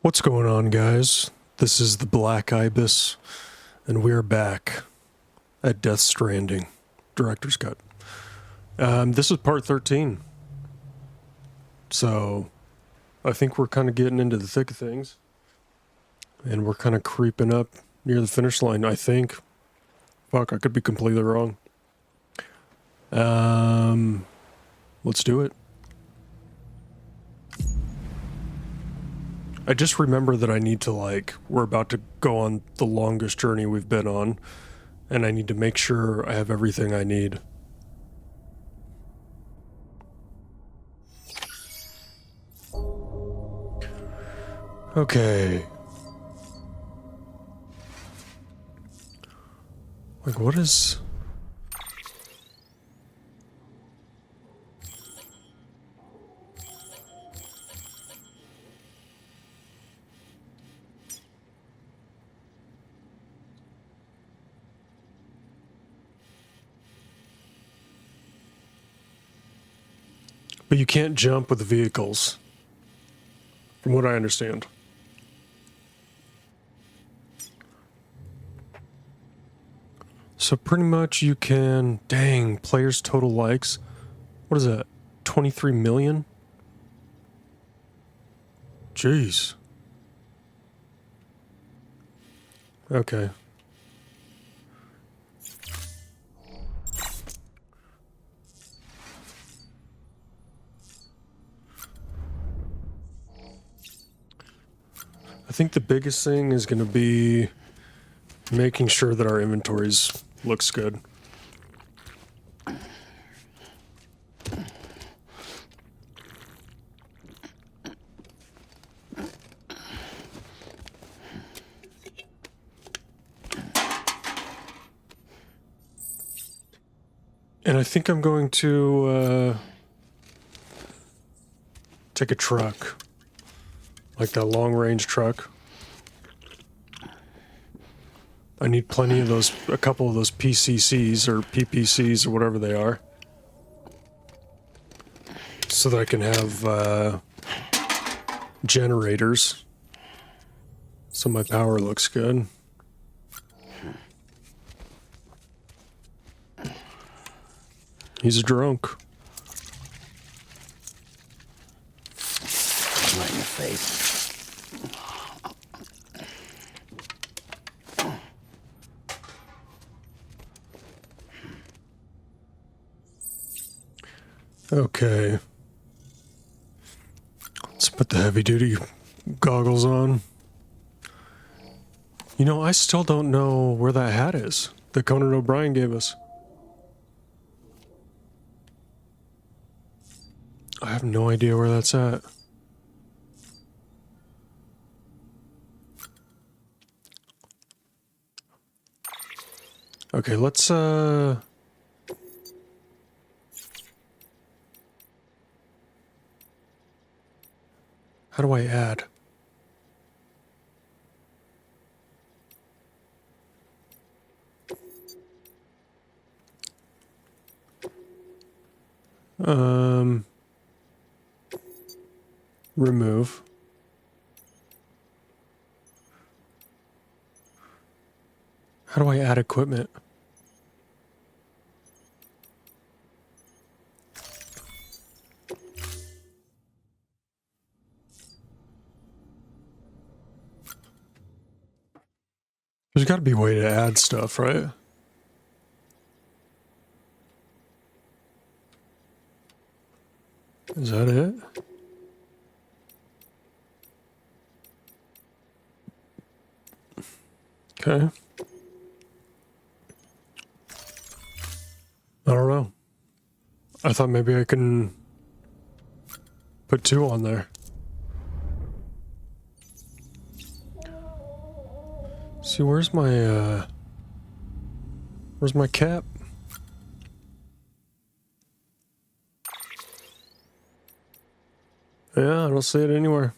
What's going on, guys? This is the Black Ibis, and we're back at Death Stranding, Director's Cut. This is part 13, so I think we're kind of getting into the thick of things, and we're kind of creeping up near the finish line, I think. Fuck, I could be completely wrong. Let's do it. I just remember that I need to, we're about to go on the longest journey we've been on, and I need to make sure I have everything I need. Okay. What is... But you can't jump with the vehicles, from what I understand. So pretty much you can... Dang, players' total likes. What is that? 23 million? Jeez. Okay. I think the biggest thing is going to be making sure that our inventories looks good. And I think I'm going to take a truck. Like that long-range truck. I need plenty of those, a couple of those PCCs or PPCs or whatever they are. So that I can have generators. So my power looks good. He's a drunk. Right in the face. Okay. Let's put the heavy-duty goggles on. You know, I still don't know where that hat is that Conan O'Brien gave us. I have no idea where that's at. Okay, let's, how do I add? Remove. How do I add equipment? There's got to be a way to add stuff, right? Is that it? Okay. I don't know. I thought maybe I can put 2 on there. See, where's my cap? Yeah, I don't see it anywhere.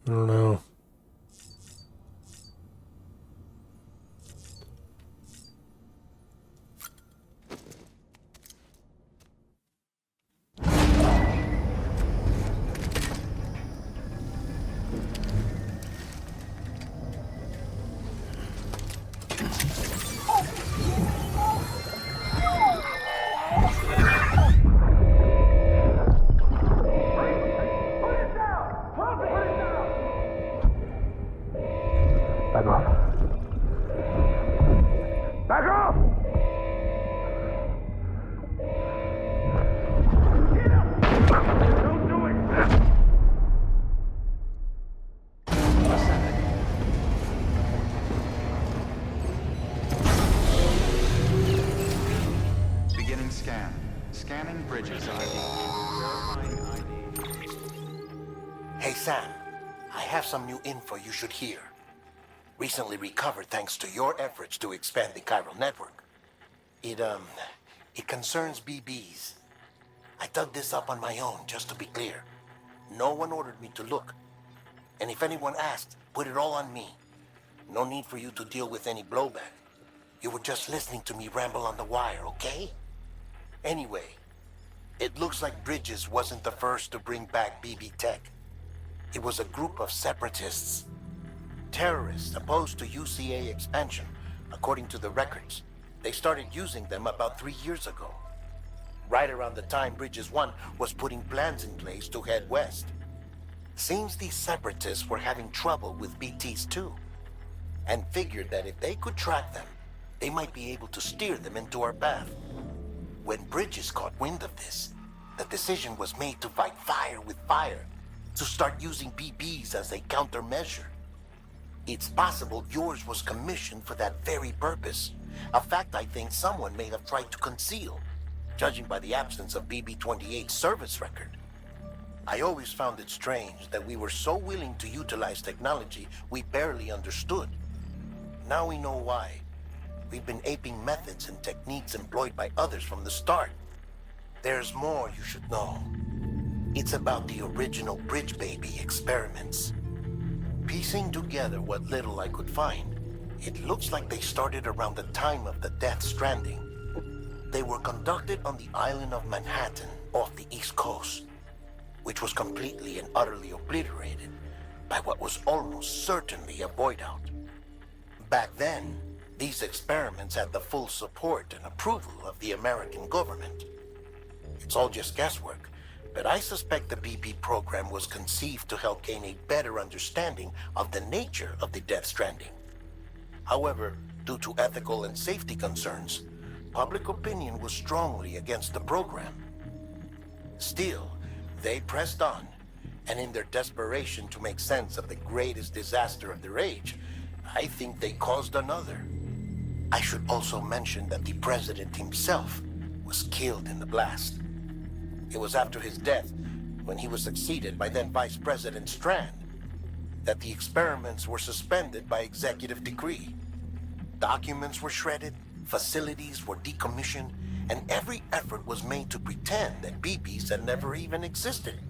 I don't know. Scanning Bridges ID. Verifying ID. Hey Sam, I have some new info you should hear. Recently recovered thanks to your efforts to expand the chiral network. It concerns BBs. I dug this up on my own, just to be clear. No one ordered me to look. And if anyone asked, put it all on me. No need for you to deal with any blowback. You were just listening to me ramble on the wire, okay? Anyway, it looks like Bridges wasn't the first to bring back BB tech. It was a group of separatists. Terrorists opposed to UCA expansion, according to the records. They started using them about 3 years ago. Right around the time Bridges 1 was putting plans in place to head west. Seems these separatists were having trouble with BTs too, and figured that if they could track them, they might be able to steer them into our path. When Bridges caught wind of this, the decision was made to fight fire with fire, to start using BBs as a countermeasure. It's possible yours was commissioned for that very purpose, a fact I think someone may have tried to conceal, judging by the absence of BB-28's service record. I always found it strange that we were so willing to utilize technology we barely understood. Now we know why. We've been aping methods and techniques employed by others from the start. There's more you should know. It's about the original Bridge Baby experiments. Piecing together what little I could find, it looks like they started around the time of the Death Stranding. They were conducted on the island of Manhattan off the East Coast, which was completely and utterly obliterated by what was almost certainly a void out. Back then, these experiments had the full support and approval of the American government. It's all just guesswork, but I suspect the BB program was conceived to help gain a better understanding of the nature of the Death Stranding. However, due to ethical and safety concerns, public opinion was strongly against the program. Still, they pressed on, and in their desperation to make sense of the greatest disaster of their age, I think they caused another. I should also mention that the president himself was killed in the blast. It was after his death, when he was succeeded by then Vice President Strand, that the experiments were suspended by executive decree. Documents were shredded, facilities were decommissioned, and every effort was made to pretend that BBs had never even existed.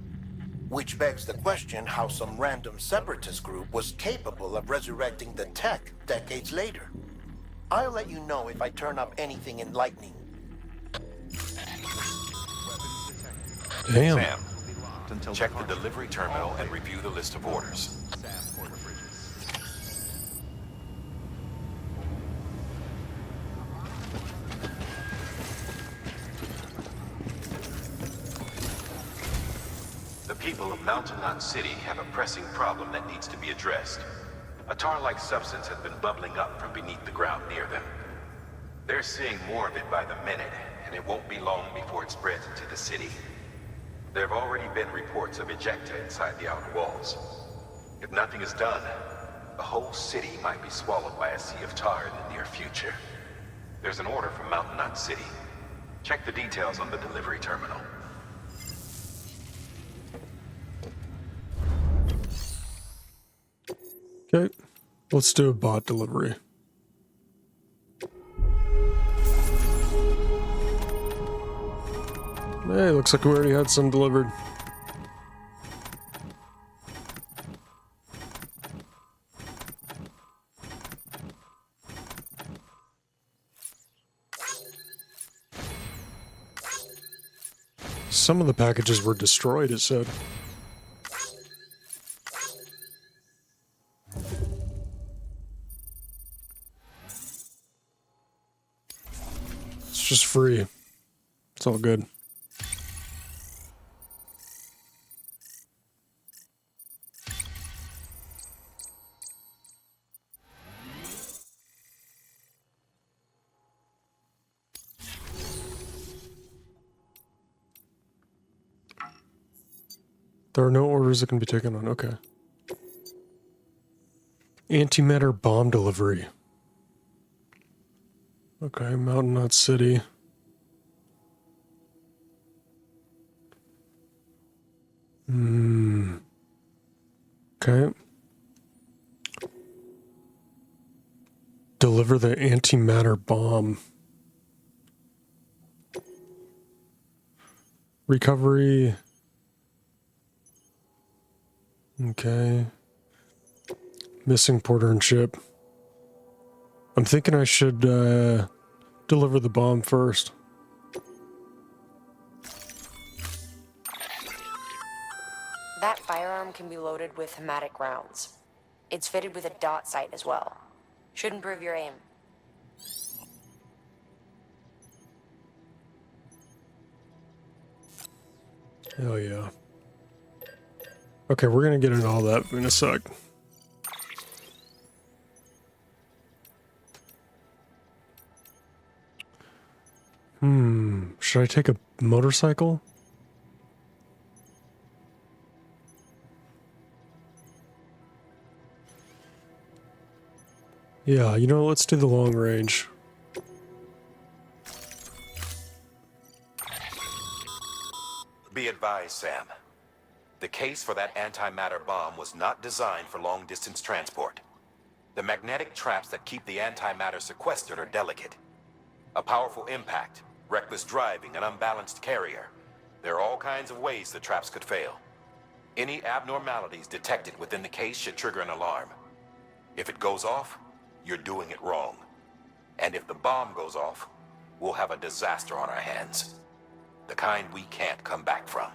Which begs the question how some random separatist group was capable of resurrecting the tech decades later. I'll let you know if I turn up anything enlightening. Damn. Sam, check the delivery terminal and review the list of orders. The people of Mountain Knot City have a pressing problem that needs to be addressed. A tar-like substance has been bubbling up from beneath the ground near them. They're seeing more of it by the minute, and it won't be long before it spreads into the city. There have already been reports of ejecta inside the outer walls. If nothing is done, the whole city might be swallowed by a sea of tar in the near future. There's an order from Mountain Knot City. Check the details on the delivery terminal. Okay, let's do a bot delivery. Hey, looks like we already had some delivered. Some of the packages were destroyed, it said. It's just free. It's all good. There are no orders that can be taken on. Okay. Antimatter bomb delivery. Okay, Mountain Knot City. Okay. Deliver the antimatter bomb. Recovery. Okay. Missing porter and ship. I'm thinking I should deliver the bomb first. That firearm can be loaded with hematic rounds. It's fitted with a dot sight as well. Should improve your aim. Hell yeah. Okay, we're gonna get into all that in a sec. Should I take a motorcycle? Yeah, you know, let's do the long range. Be advised, Sam. The case for that antimatter bomb was not designed for long-distance transport. The magnetic traps that keep the antimatter sequestered are delicate. A powerful impact, reckless driving, an unbalanced carrier. There are all kinds of ways the traps could fail. Any abnormalities detected within the case should trigger an alarm. If it goes off, you're doing it wrong. And if the bomb goes off, we'll have a disaster on our hands. The kind we can't come back from.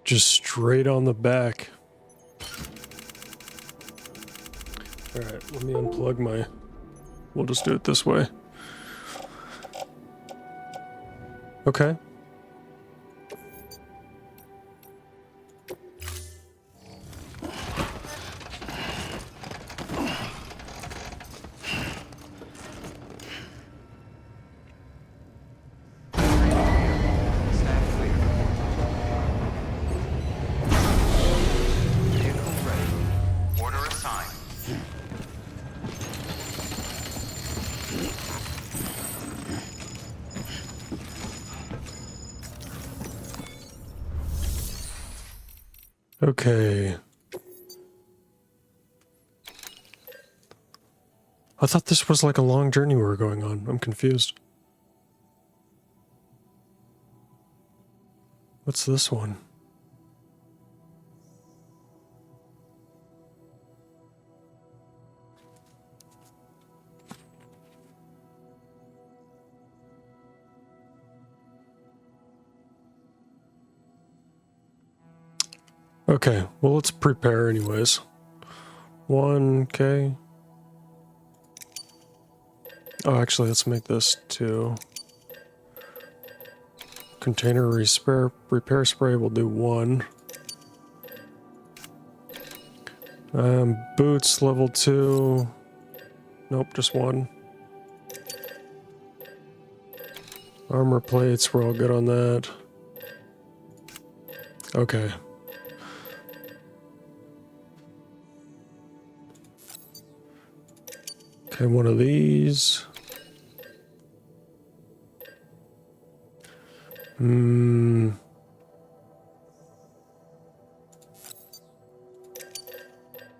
Just straight on the back. Alright, let me unplug my... We'll just do it this way. Okay. Stand clear. Vehicle ready. Order assigned. Okay. I thought this was like a long journey we were going on. I'm confused. What's this one? Okay, well, let's prepare anyways. 1K. Oh, actually, let's make this 2. Container repair spray, we'll do 1. Boots, level 2. Nope, just 1. Armor plates, we're all good on that. Okay. Okay, one of these.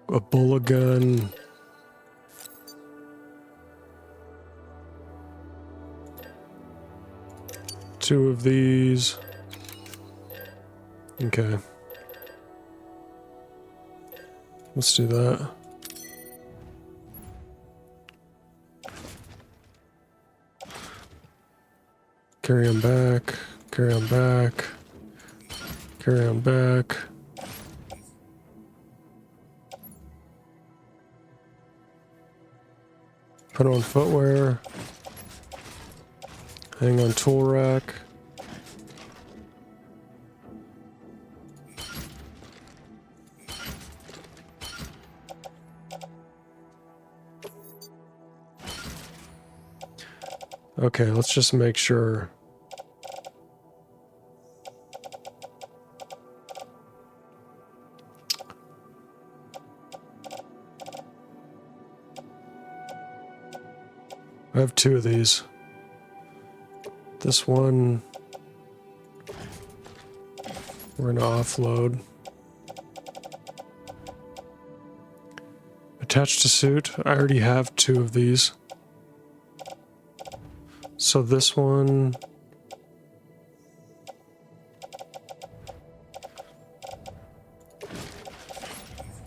A bullet gun. Two of these. Okay. Let's do that. Carry on back. Carry on back. Carry on back. Put on footwear. Hang on tool rack. Okay, let's just make sure. I have 2 of these. This one. We're gonna offload. Attached to suit. I already have 2 of these. So this one...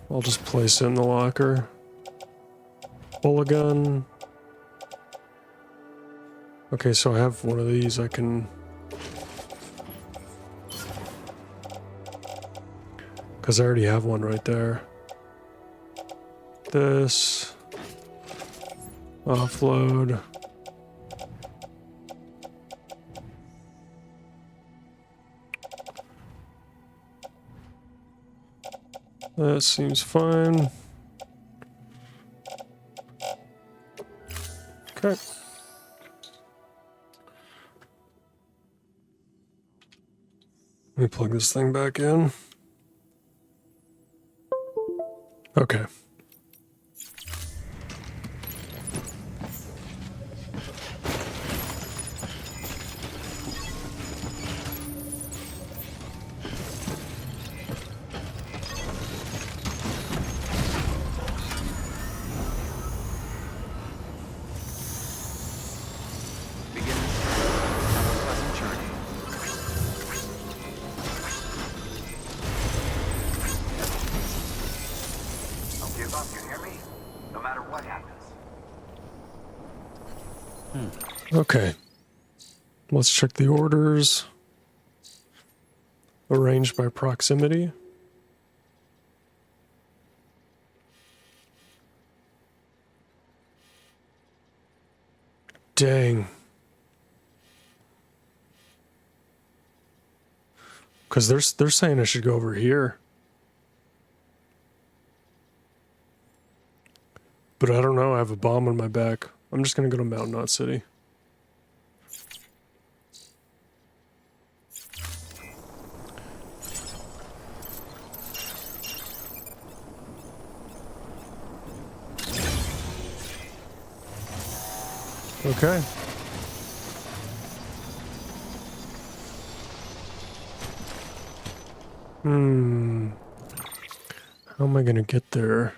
I'll just place it in the locker. Bullet gun. Okay, so I have one of these I can... Because I already have one right there. This. Offload. That seems fine. Okay. Let me plug this thing back in. Okay. Begin this trip. Have a pleasant journey. Don't give up, you hear me? No matter what happens. Okay. Let's check the orders. Arranged by proximity. Dang. Because they're saying I should go over here. But I don't know, I have a bomb on my back. I'm just gonna go to Mountain Knot City. Okay. How am I gonna get there?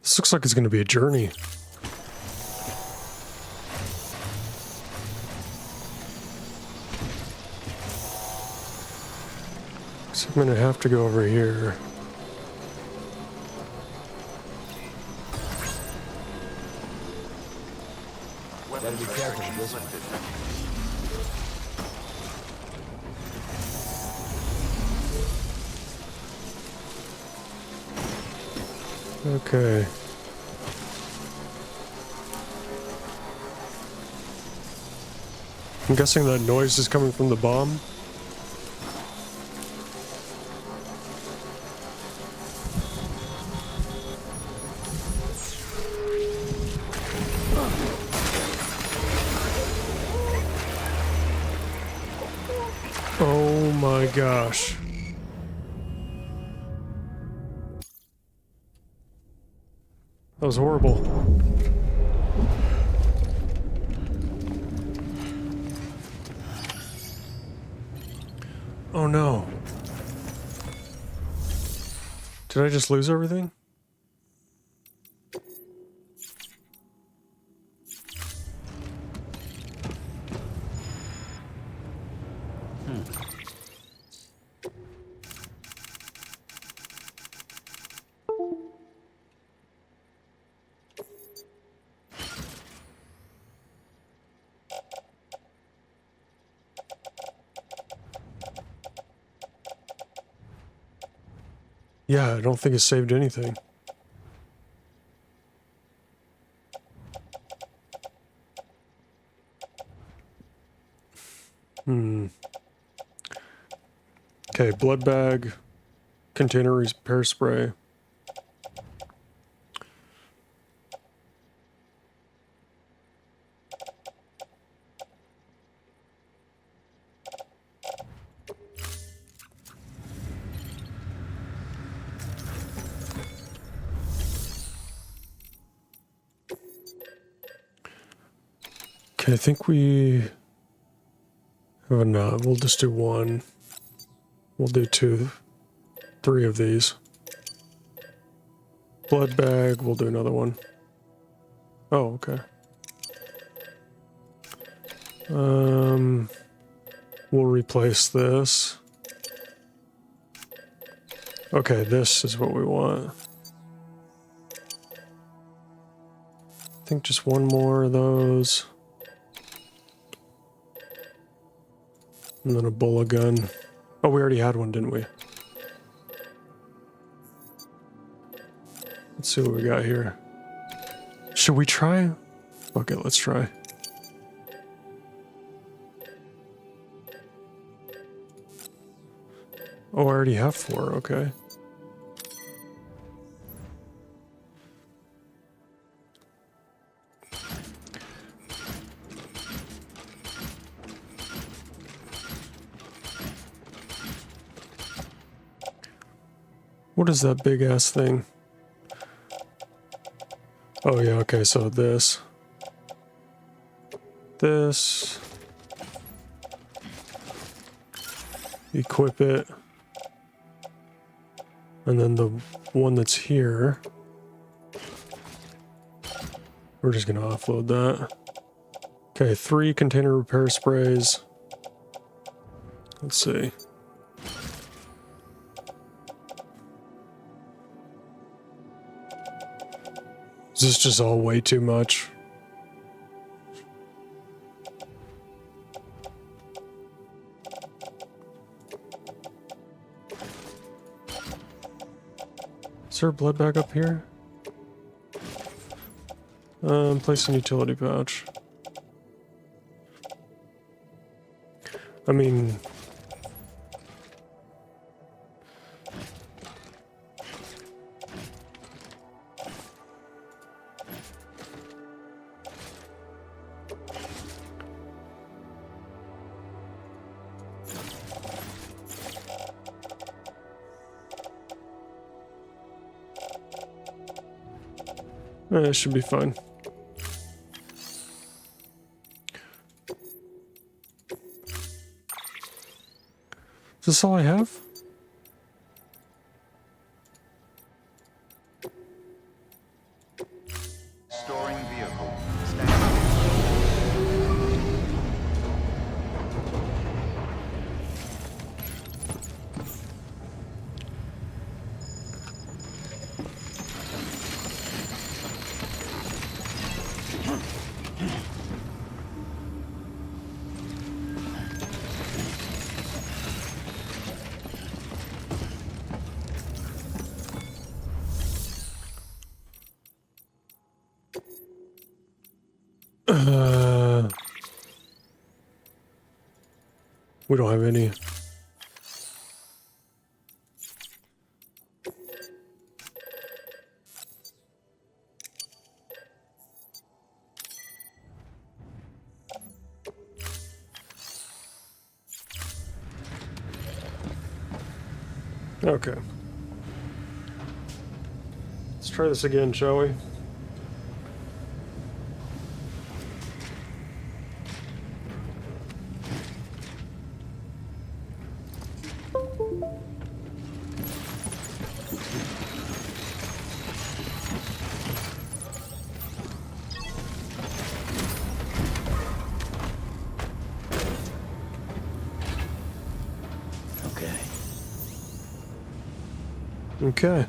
This looks like it's gonna be a journey. So I'm gonna have to go over here. Gotta be careful with this one. Okay. I'm guessing that noise is coming from the bomb. Oh my gosh. That was horrible. Oh no. Did I just lose everything? Yeah, I don't think it saved anything. Okay, blood bag, container repair spray. Okay, I think we have enough. We'll just do one. We'll do 2, 3 of these. Blood bag, we'll do another one. Oh, okay. We'll replace this. Okay, this is what we want. I think just one more of those. And then a bullet gun. Oh, we already had one, didn't we? Let's see what we got here. Should we try? Okay, let's try. Oh, I already have 4, okay. What is that big ass thing? Oh yeah, okay, so this. Equip it. And then the one that's here, we're just gonna offload that. Okay, 3 container repair sprays. Let's see. Is this just all way too much? Is there a blood bag up here? Place an utility pouch. I mean... it should be fine. Is this all I have? Storing vehicle. Standing. We don't have any. Okay. Let's try this again, shall we? Okay. Okay.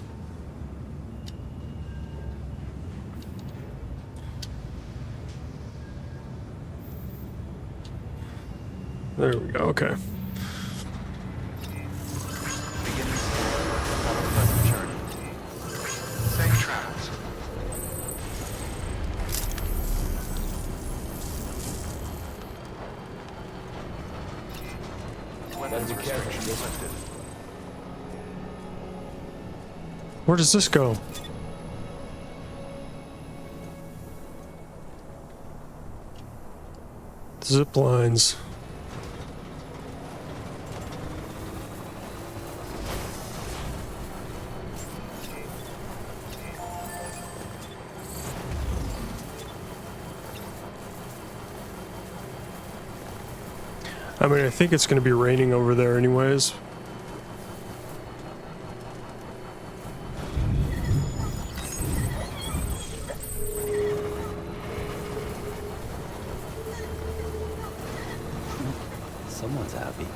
There we go, okay. Begin on a pleasant journey. Safe travels. Weapons Better be careful. restrictions lifted. Where does this go? Zip lines. I mean, I think it's going to be raining over there anyways. Someone's happy.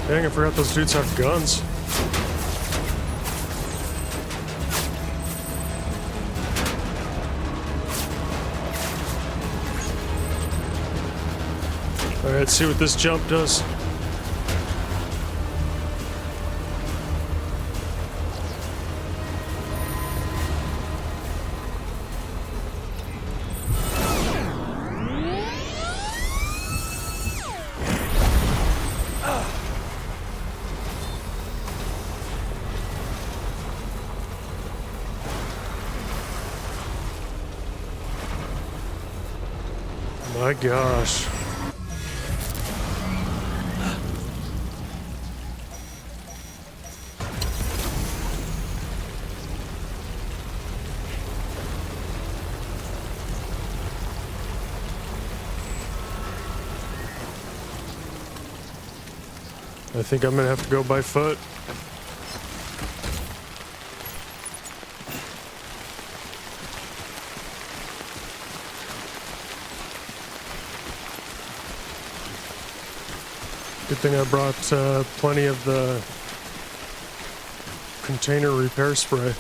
Dang, I forgot those dudes have guns. Alright, let's see what this jump does. My gosh. I think I'm gonna have to go by foot. Good thing I brought plenty of the container repair spray.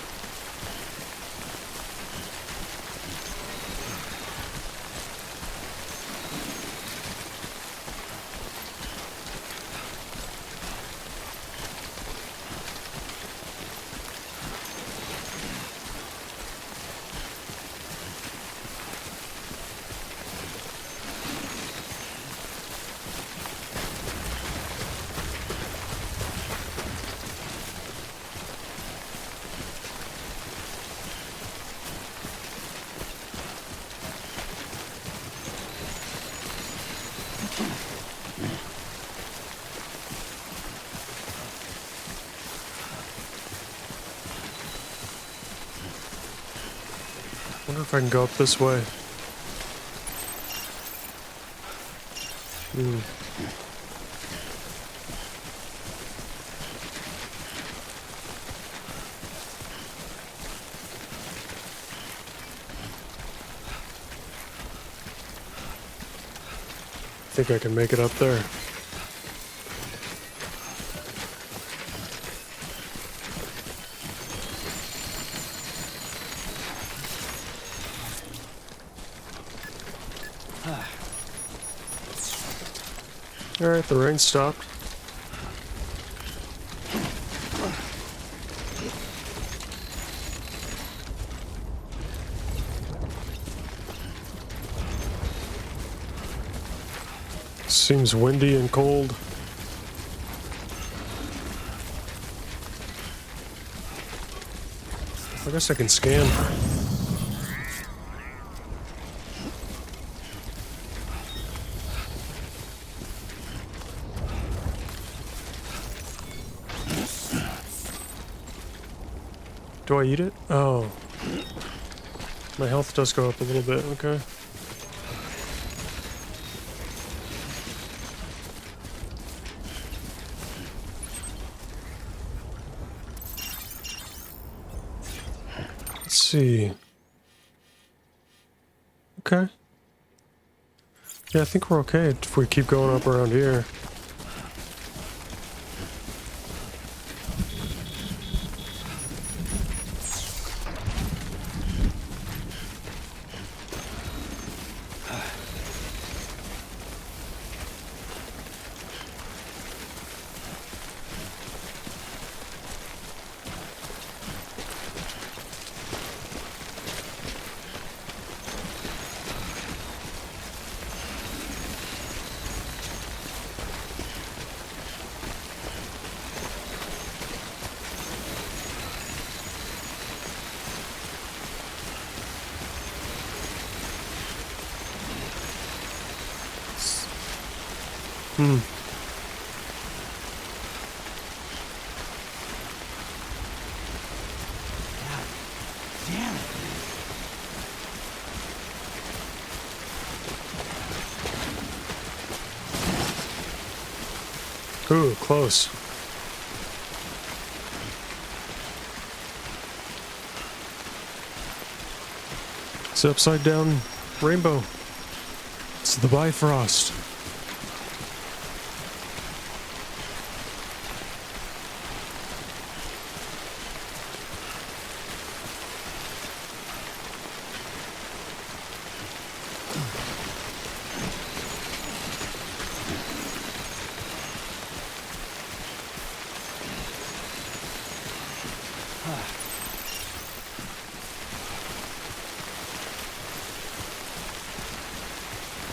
Wonder if I can go up this way. I think I can make it up there. Alright, the rain stopped. Seems windy and cold. I guess I can scan. Do I eat it? Oh. My health does go up a little bit, okay. Let's see. Okay. Yeah, I think we're okay if we keep going up around here. Hmm. Damn it. Ooh, close. It's the upside down rainbow. It's the Bifrost.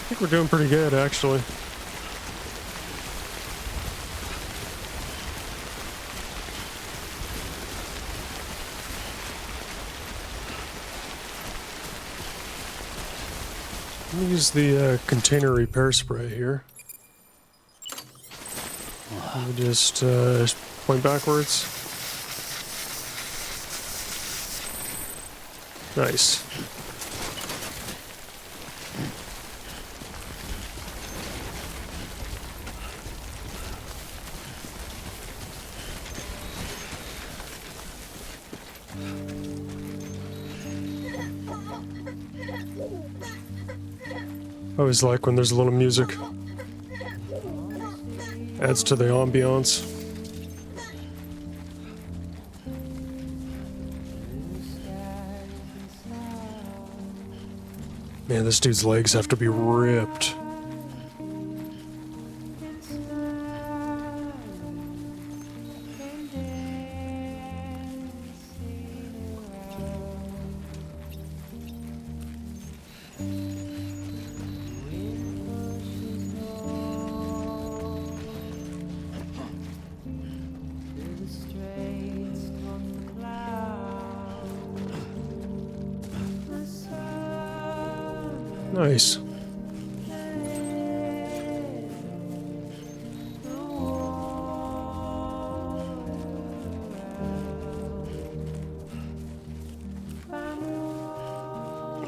I think we're doing pretty good, actually. Let me use the container repair spray here. Let me just point backwards. Nice. I always like when there's a little music. Adds to the ambiance. Man, this dude's legs have to be ripped. Nice.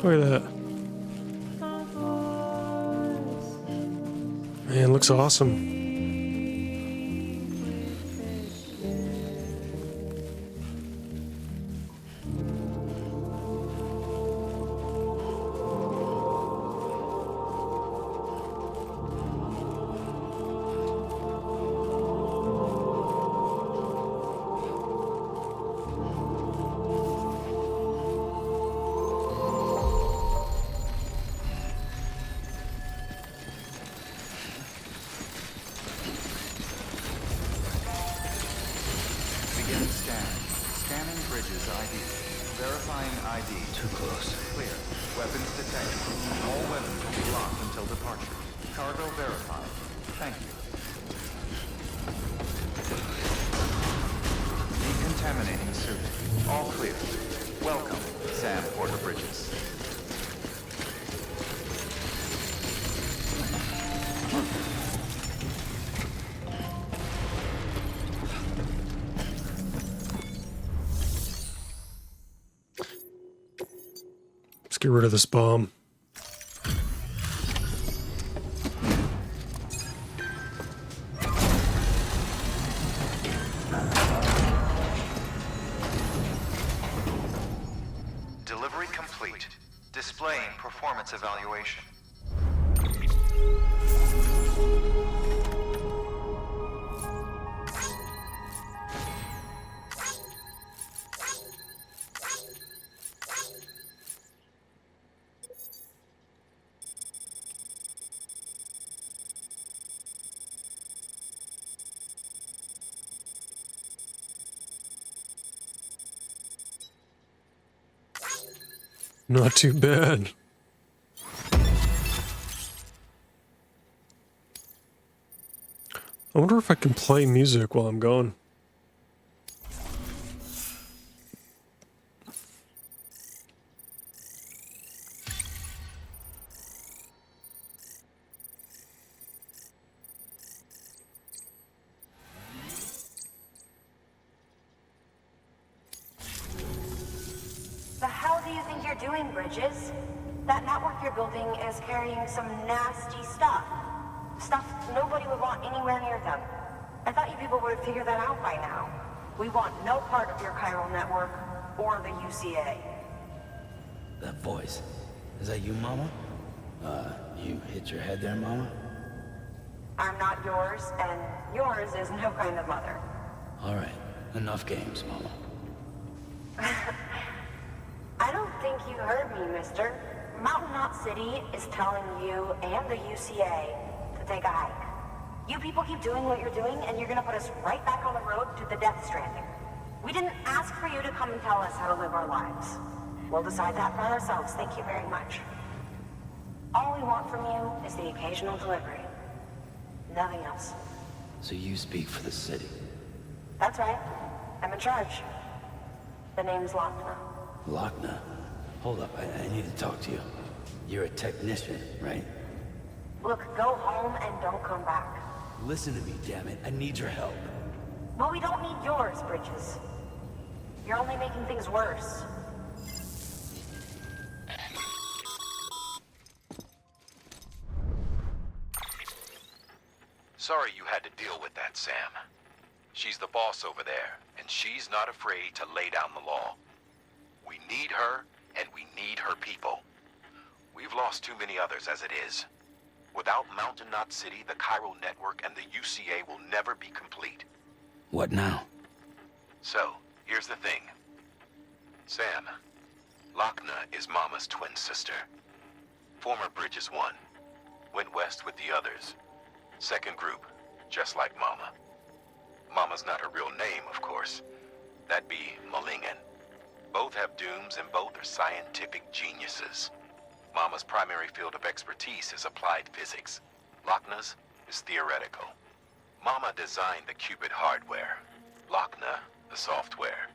Look at that. Man, looks awesome. Begin scan. Scanning bridges ID. Verifying ID. Too close. Clear. Weapons detected. All weapons will be locked until departure. Cargo verified. Thank you. Decontaminating suit. All clear. Welcome, Sam Porter Bridges. Let's get rid of this bomb. displaying performance evaluation. Not too bad. I wonder if I can play music while I'm gone. The hell do you think you're doing, Bridges? That network you're building is carrying some nasty stuff. Stuff nobody would want anywhere near them. I thought you people would have figured that out by now. We want no part of your chiral network or the UCA. That voice. Is that you, Mama? You hit your head there, Mama? I'm not yours, and yours is no kind of mother. All right. Enough games, Mama. I don't think you heard me, mister. Mountain Knot City is telling you and the UCA to take a hike. You people keep doing what you're doing, and you're gonna put us right back on the road to the Death Stranding. We didn't ask for you to come and tell us how to live our lives. We'll decide that for ourselves, thank you very much. All we want from you is the occasional delivery. Nothing else. So you speak for the city. That's right. I'm in charge. The name's Lochner. Lochner. Hold up, I need to talk to you. You're a technician, right? Look, go home and don't come back. Listen to me, damn it. I need your help. Well, we don't need yours, Bridges. You're only making things worse. Sorry you had to deal with that, Sam. She's the boss over there, and she's not afraid to lay down the law. We need her, and we need her people. We've lost too many others as it is. Without Mountain Knot City, the chiral network, and the UCA will never be complete. What now? So, here's the thing. Sam, Lochner is Mama's twin sister. Former Bridges 1. Went west with the others. Second group, just like Mama. Mama's not her real name, of course. That'd be Malingen. Both have dooms and both are scientific geniuses. Mama's primary field of expertise is applied physics. Lochner's is theoretical. Mama designed the Cupid hardware. Lochner, the software.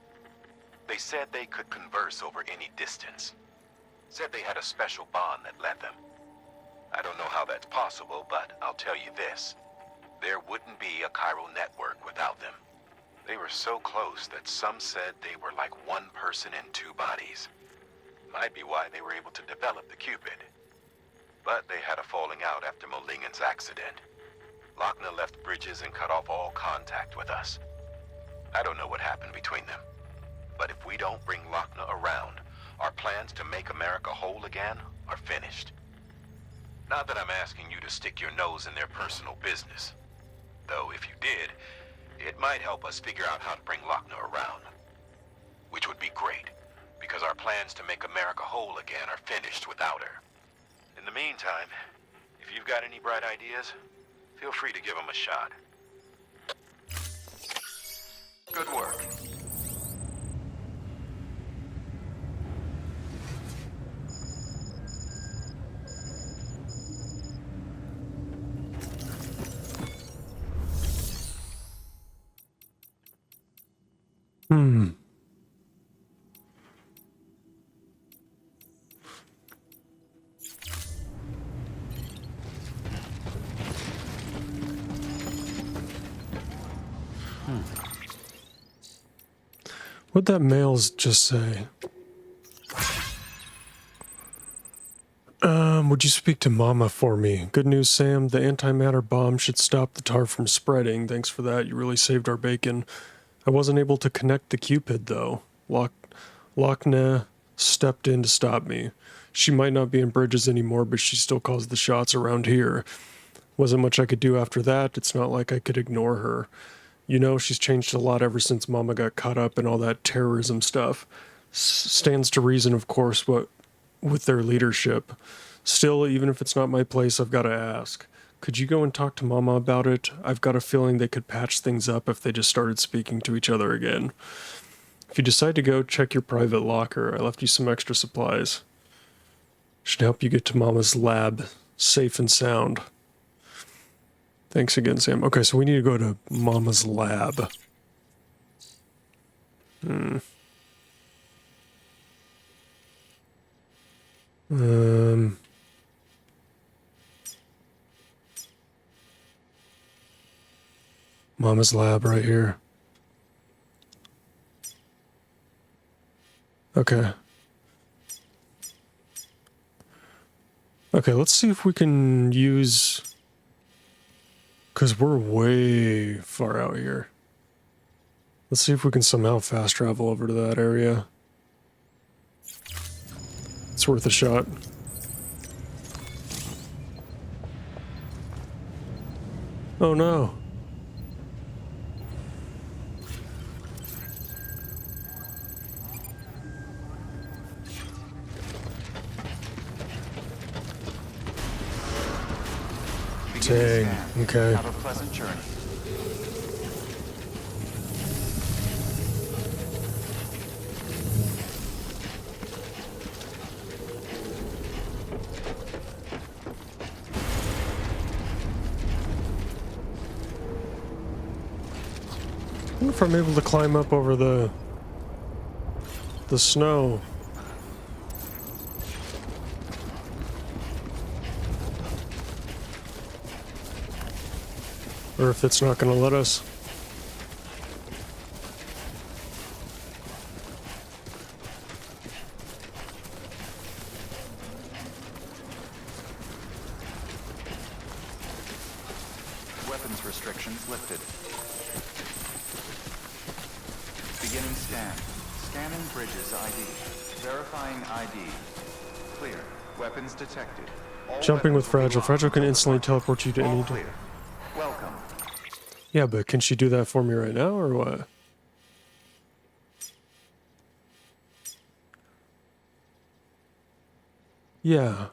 They said they could converse over any distance. Said they had a special bond that led them. I don't know how that's possible, but I'll tell you this. There wouldn't be a chiral network without them. They were so close that some said they were like one person in two bodies. Might be why they were able to develop the Cupid. But they had a falling out after Malingen's accident. Lochner left Bridges and cut off all contact with us. I don't know what happened between them. But if we don't bring Lochner around, our plans to make America whole again are finished. Not that I'm asking you to stick your nose in their personal business. Though if you did, it might help us figure out how to bring Lochner around. Which would be great, because our plans to make America whole again are finished without her. In the meantime, if you've got any bright ideas, feel free to give them a shot. Good work. What'd that mails just say? Would you speak to Mama for me? Good news, Sam. The antimatter bomb should stop the tar from spreading. Thanks for that. You really saved our bacon. I wasn't able to connect the Cupid, though. Lochner stepped in to stop me. She might not be in Bridges anymore, but she still calls the shots around here. Wasn't much I could do after that. It's not like I could ignore her. You know, she's changed a lot ever since Mama got caught up in all that terrorism stuff. Stands to reason, of course, what with their leadership. Still, even if it's not my place, I've got to ask. Could you go and talk to Mama about it? I've got a feeling they could patch things up if they just started speaking to each other again. If you decide to go, check your private locker. I left you some extra supplies. Should help you get to Mama's lab, safe and sound. Thanks again, Sam. Okay, so we need to go to Mama's lab. Mama's lab right here. Okay. Okay, let's see if we can use... Because we're way far out here. Let's see if we can somehow fast travel over to that area. It's worth a shot. Oh no. Dang, okay. Have a pleasant journey. I wonder if I'm able to climb up over the snow. Or if it's not going to let us. Weapons restrictions lifted. Beginning scan. Scanning Bridges ID. Verifying ID. Clear. Weapons detected. All Jumping with weapons will be Fragile. locked Fragile can until instantly departure. teleport you to All any... clear. Welcome. Yeah, but can she do that for me right now, or what? Yeah.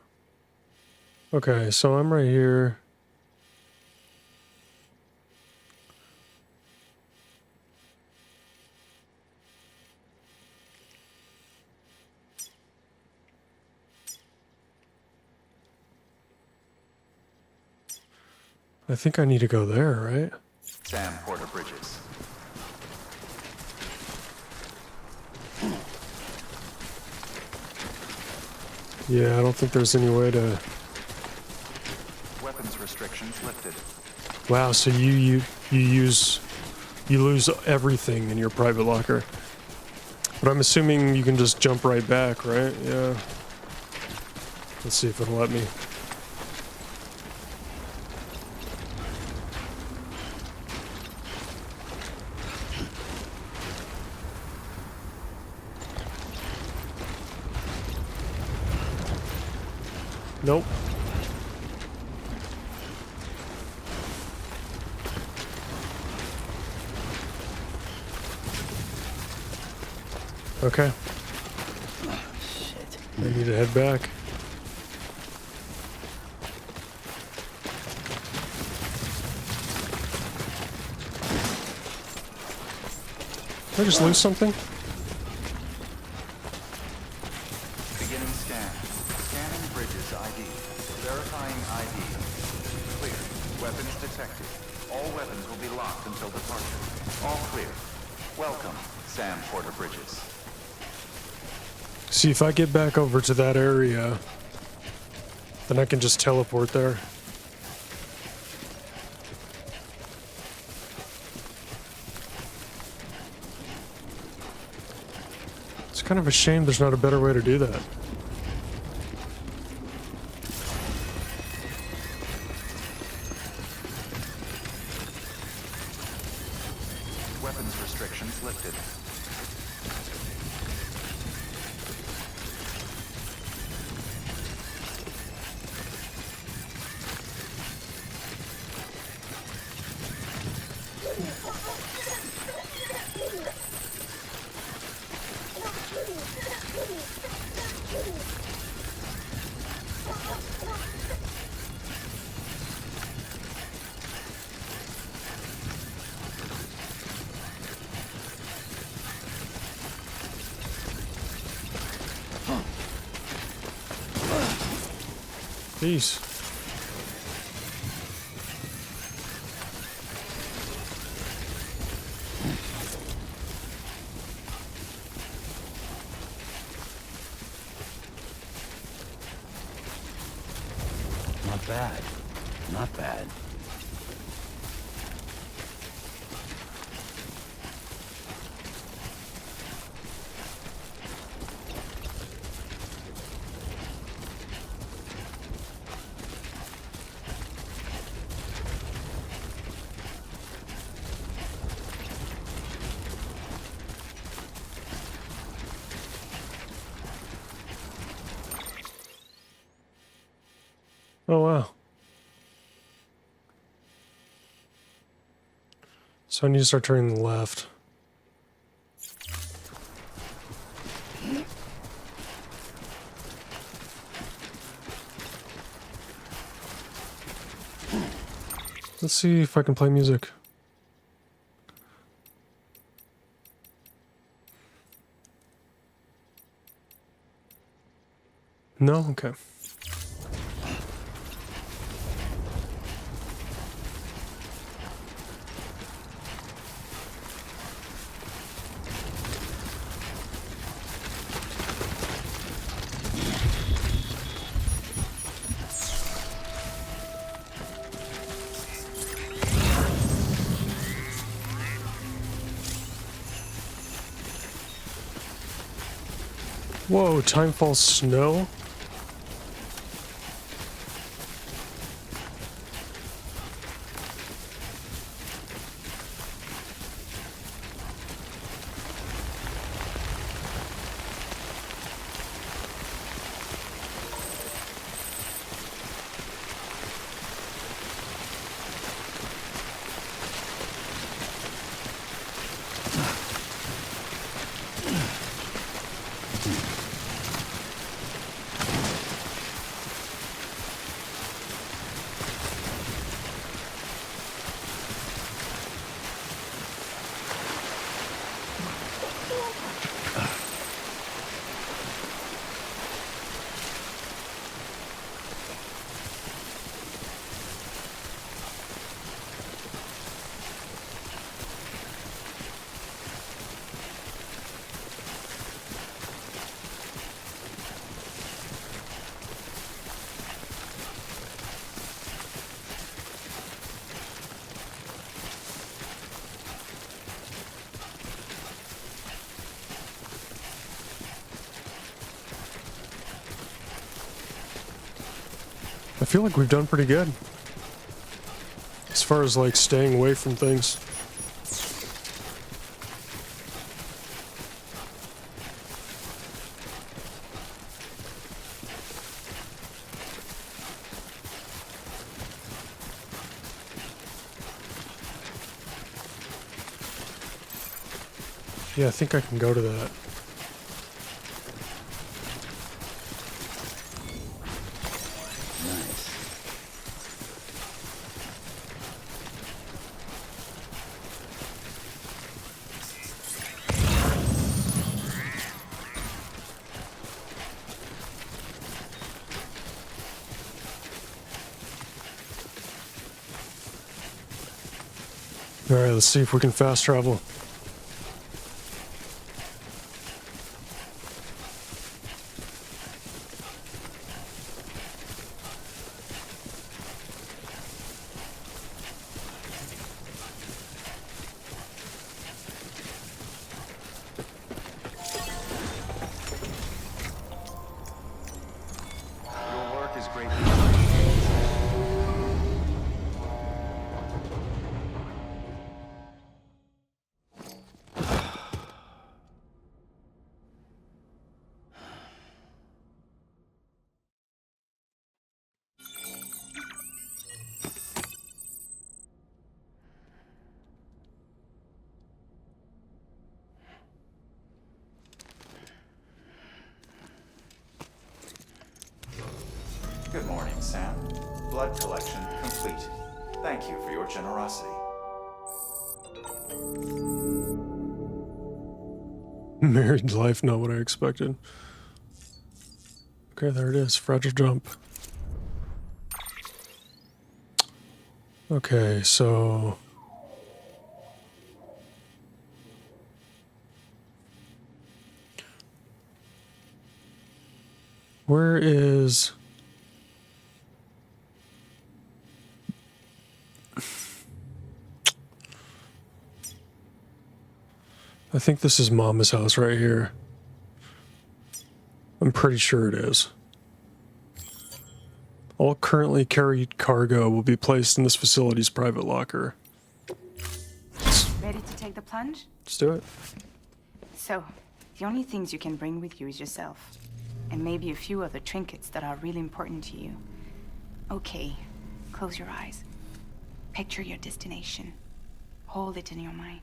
Okay, so I'm right here. I think I need to go there, right? Sam Porter Bridges. Yeah, I don't think there's any way to... Weapons restrictions lifted. Wow, so you use... You lose everything in your private locker. But I'm assuming you can just jump right back, right? Yeah. Let's see if it'll let me. Nope. Okay. Shit. I need to head back. Did I just lose something? Beginning scan. Scanning Bridges ID. Verifying ID. Clear. Weapons detected. All weapons will be locked until departure. All clear. Welcome, Sam Porter Bridges. See, if I get back over to that area, then I can just teleport there. It's kind of a shame there's not a better way to do that. Weapons restrictions lifted. Peace. Not bad. Not bad. Oh, wow. So I need to start turning left. Let's see if I can play music. No? Okay. Whoa, time falls snow? I feel like we've done pretty good. As far as like staying away from things. Yeah, I think I can go to that. Nice. Alright, let's see if we can fast travel. Your work is greatly appreciated. Good morning, Sam. Blood collection complete. Thank you for your generosity. Married life, not what I expected. Okay, there it is. Fragile jump. Okay, so where is... I think this is Mama's house right here. I'm pretty sure it is. All currently carried cargo will be placed in this facility's private locker. Ready to take the plunge? Let's do it. So, the only things you can bring with you is yourself. And maybe a few other trinkets that are really important to you. Okay, close your eyes. Picture your destination. Hold it in your mind.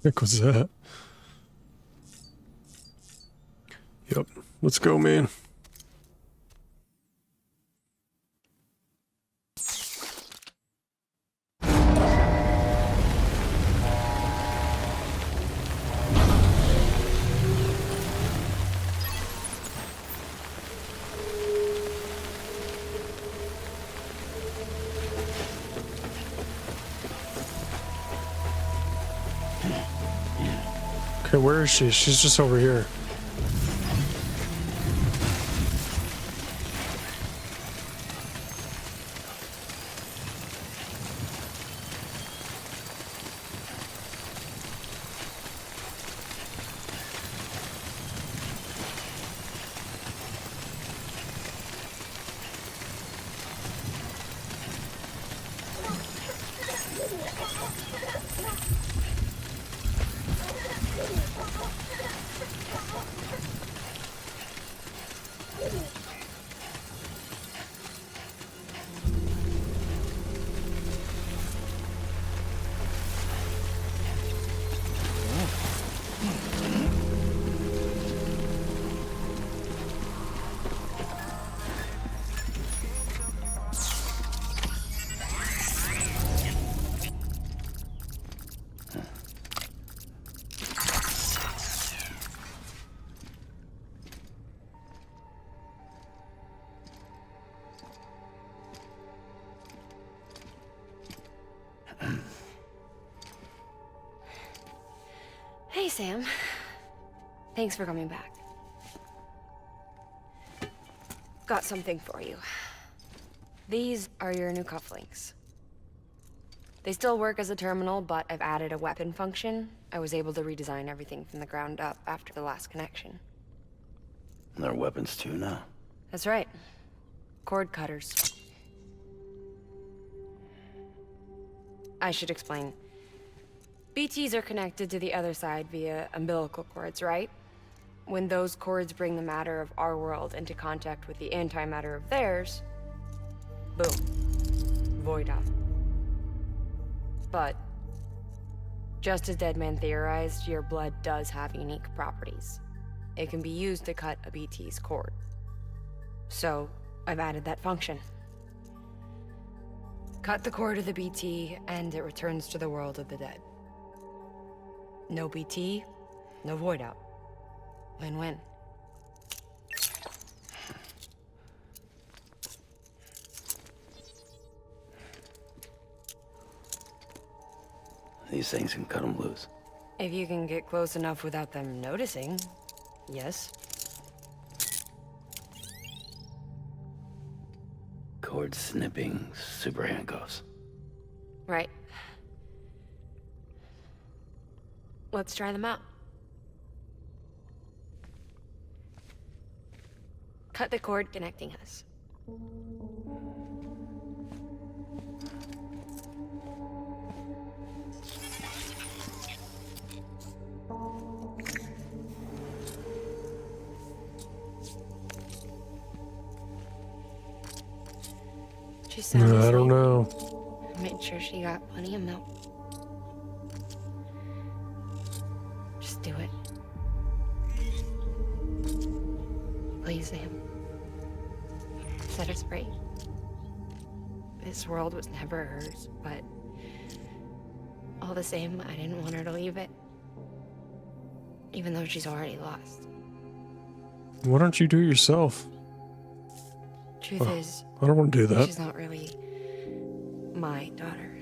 Heck was that? Yep. Let's go, man. Okay, where is she? She's just over here. Hey, Sam. Thanks for coming back. Got something for you. These are your new cufflinks. They still work as a terminal, but I've added a weapon function. I was able to redesign everything from the ground up after the last connection. They're weapons too now. That's right. Cord cutters. I should explain. BTs are connected to the other side via umbilical cords, right? When those cords bring the matter of our world into contact with the antimatter of theirs, boom, void out. But, just as Deadman theorized, your blood does have unique properties. It can be used to cut a BT's cord. So, I've added that function. Cut the cord of the BT, and it returns to the world of the dead. No BT, no void out. Win-win. These things can cut them loose. If you can get close enough without them noticing, yes. Cord snipping super handcuffs. Right. Let's try them out. Cut the cord connecting us. She sound I don't asleep. know. Made sure she got plenty of milk. Just do it. Please, Sam. Set us free. This world was never hers, but all the same, I didn't want her to leave it. Even though she's already lost. Why don't you do it yourself? Truth is, I don't want to do that. she's not really my daughter.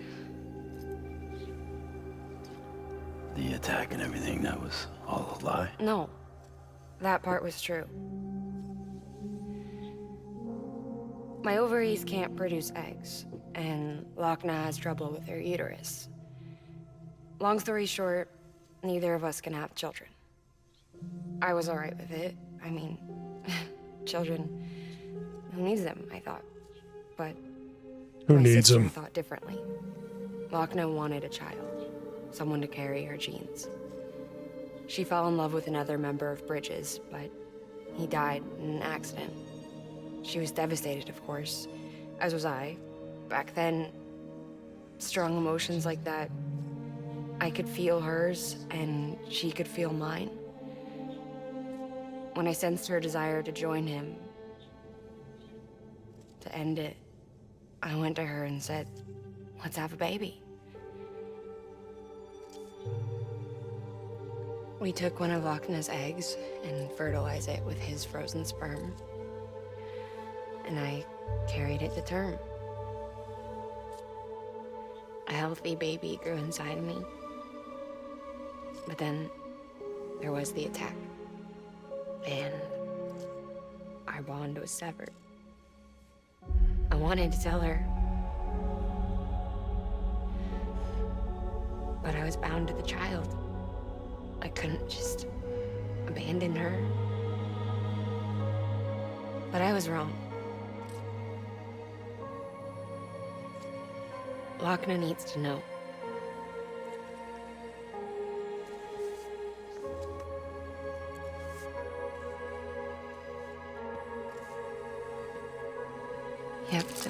The attack and everything, that was all a lie. No, that part was true. My ovaries can't produce eggs, and Lochna has trouble with her uterus. Long story short, neither of us can have children. I was alright with it. I mean, children, who needs them, I thought. But Who my needs sister them? thought differently. Lochna wanted a child, someone to carry her genes. She fell in love with another member of Bridges, but he died in an accident. She was devastated, of course, as was I. Back then, strong emotions like that, I could feel hers, and she could feel mine. When I sensed her desire to join him, to end it, I went to her and said, let's have a baby. We took one of Lochna's eggs and fertilized it with his frozen sperm. And I carried it to term. A healthy baby grew inside of me. But then there was the attack. And our bond was severed. I wanted to tell her. But I was bound to the child. I couldn't just abandon her. But I was wrong. Lochna needs to know. You have to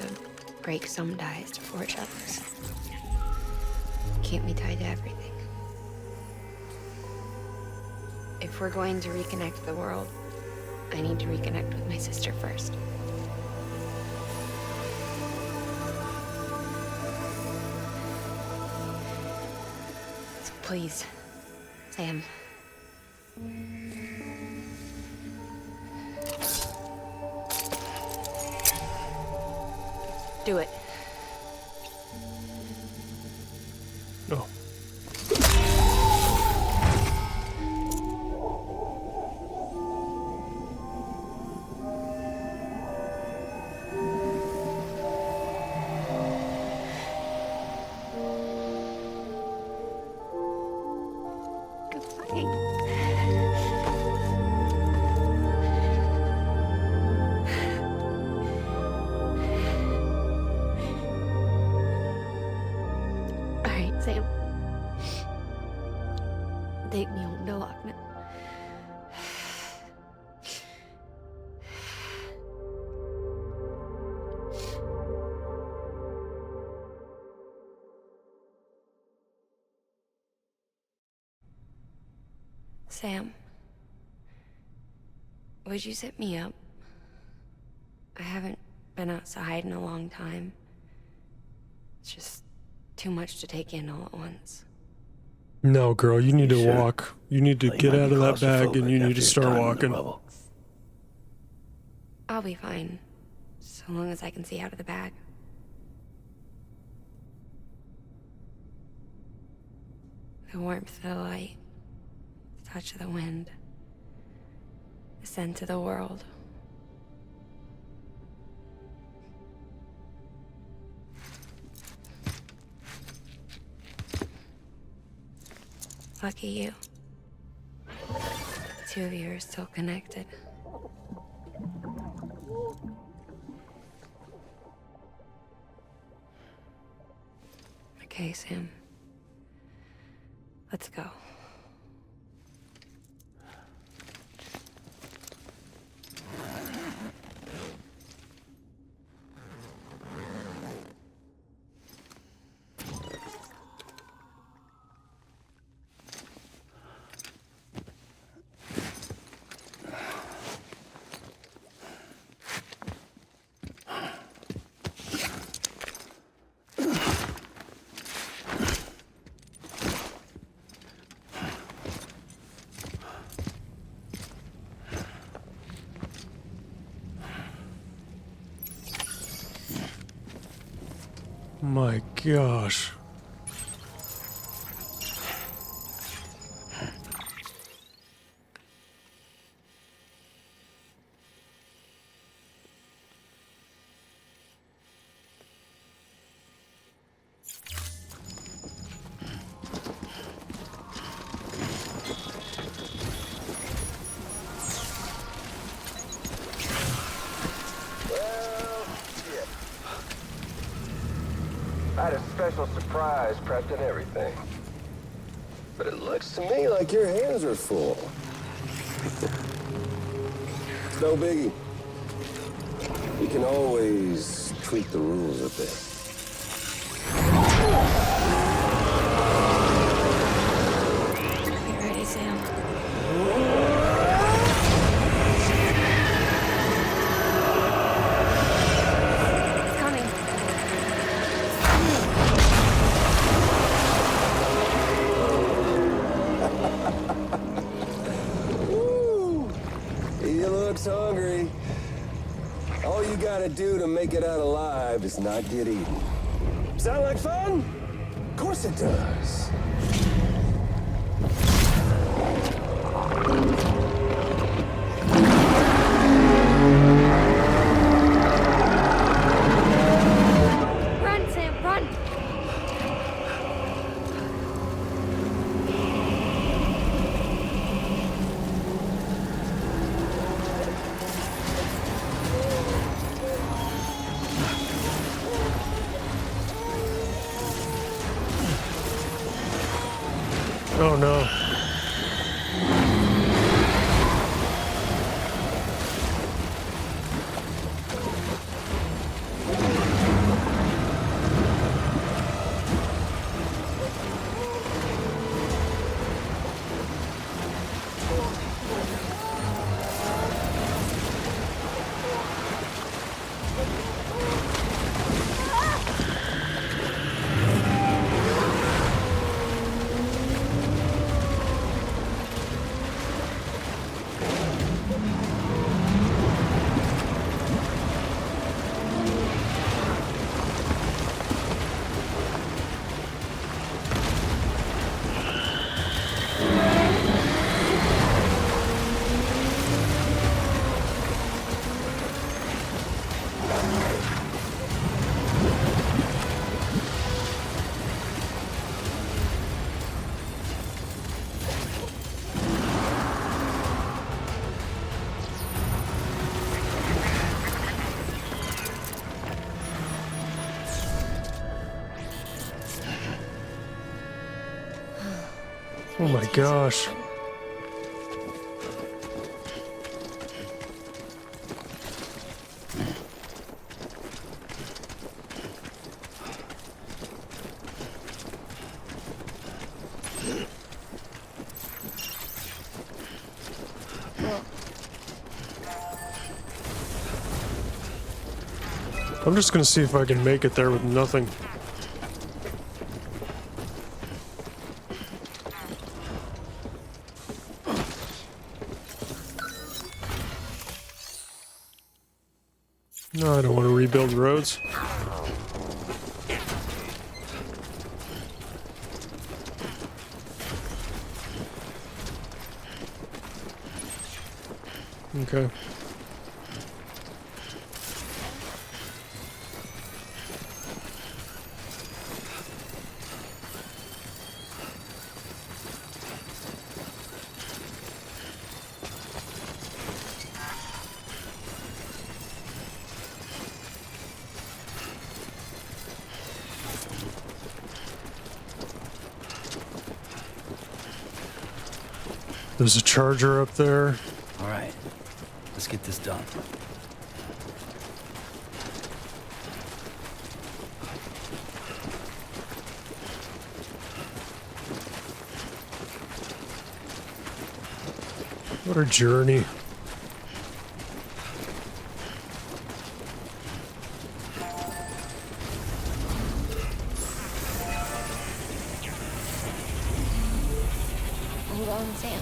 break some ties to forge others. Can't be tied to everything. If we're going to reconnect the world, I need to reconnect with my sister first. So please, Sam. Do it. No. Sam, would you sit me up? I haven't been outside in a long time. It's just too much to take in all at once. No, girl, you need to sure? walk. You need to Well, you get might out be of that bag and claustrophobic you need after to your start time in the walking. rubble. I'll be fine, so long as I can see out of the bag. The warmth of the light, the touch of the wind, the scent of the world. Lucky you. The two of you are still connected. Okay, Sam. Let's go. My gosh. I had a special surprise prepped and everything. But it looks to me like your hands are full. It's no biggie. We can always tweak the rules a bit. Get ready, Sam. It's coming. Woo! He looks hungry. All you gotta do to make it out alive is not get eaten. Sound like fun? Of course it does. Run, Sam, run! Oh no. Oh my gosh. I'm just gonna see if I can make it there with nothing. No, I don't want to rebuild roads. Okay. There's a charger up there. All right, let's get this done. What a journey. Hold on, Sam.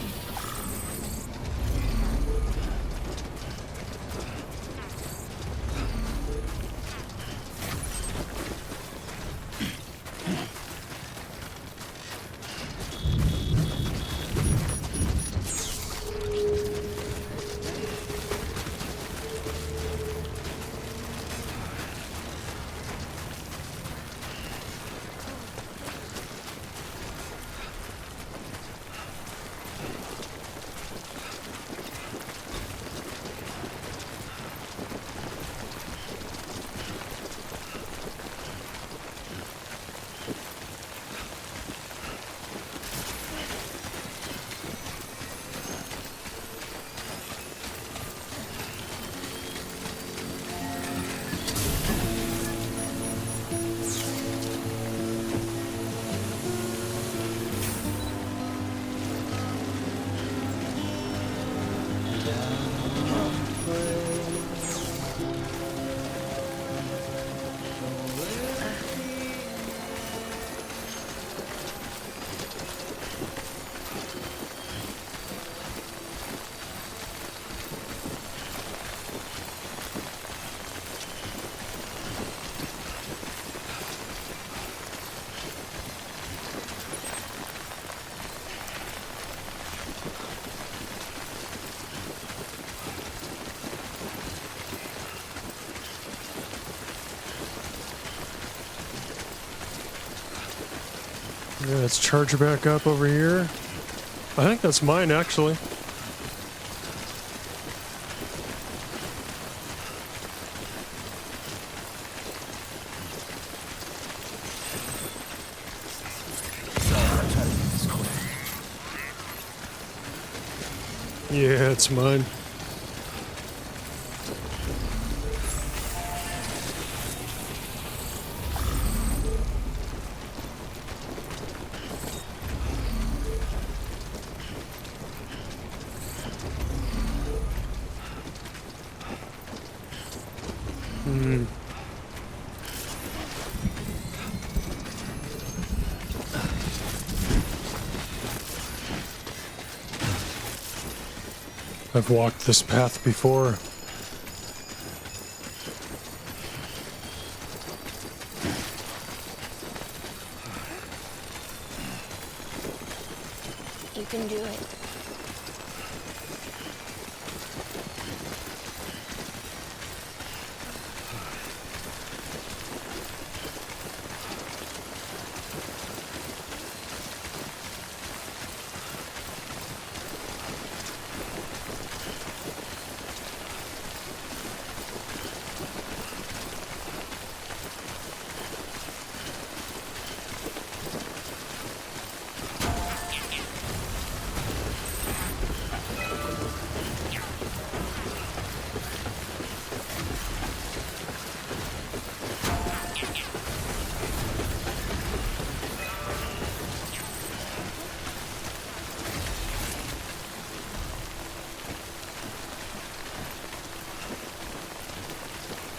Yeah, let's charge her back up over here. I think that's mine, actually. Yeah, it's mine. I've walked this path before. You can do it.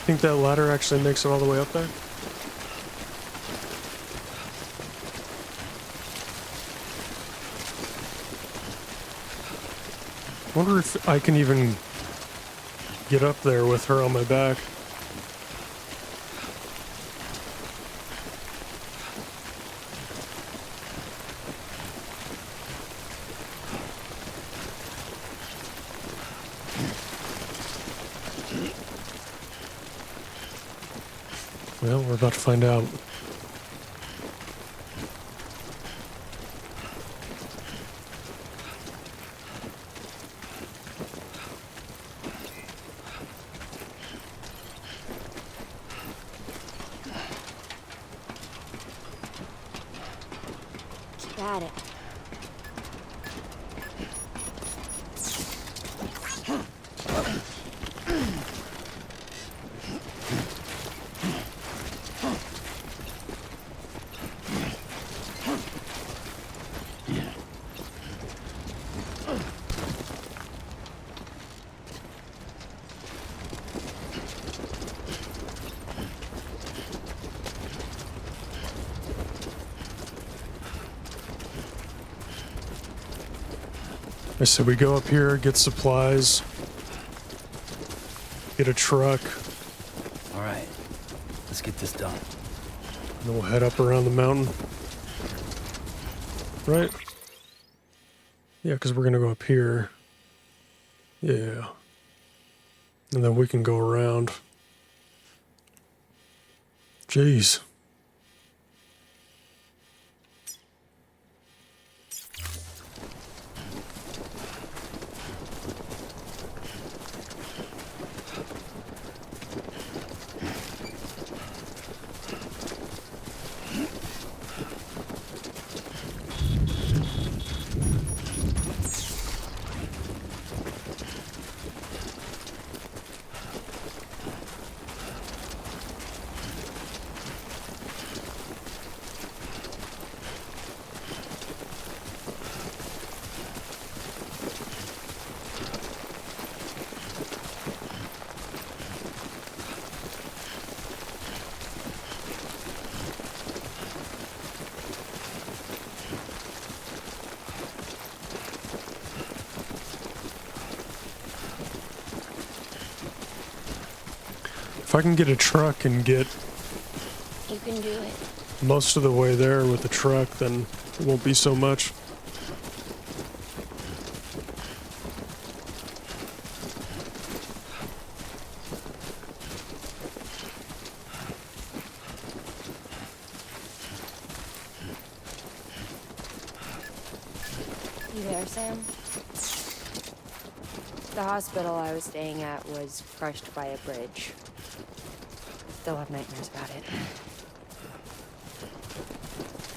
think that ladder actually makes it all the way up there? I wonder if I can even get up there with her on my back. Well, we're about to find out. Keep at it. I said we go up here, get supplies, get a truck, All right, let's get this done. and then we'll head up around the mountain. Right? Yeah, because we're going to go up here. Yeah. And then we can go around. Jeez. If I can get a truck and get You can do it. most of the way there with the truck, then it won't be so much. You there, Sam? The hospital I was staying at was crushed by a bridge. Still have nightmares about it.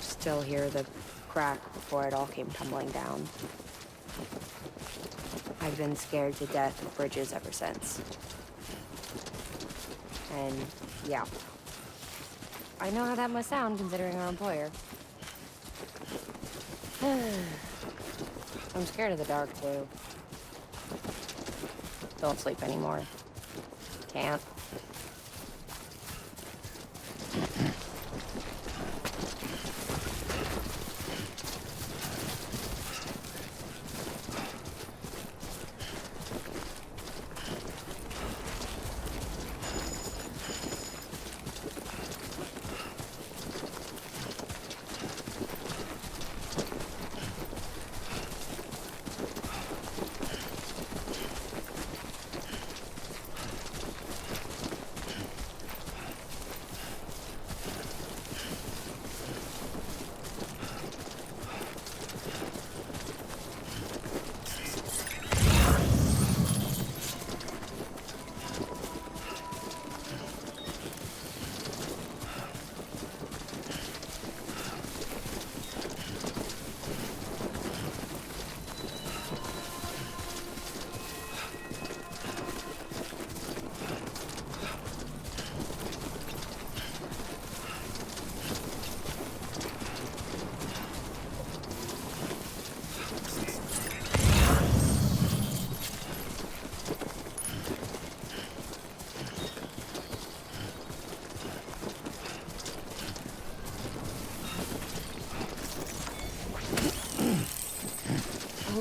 Still hear the crack before it all came tumbling down. I've been scared to death of bridges ever since. And yeah, I know how that must sound considering our employer. I'm scared of the dark too. Don't sleep anymore. Can't.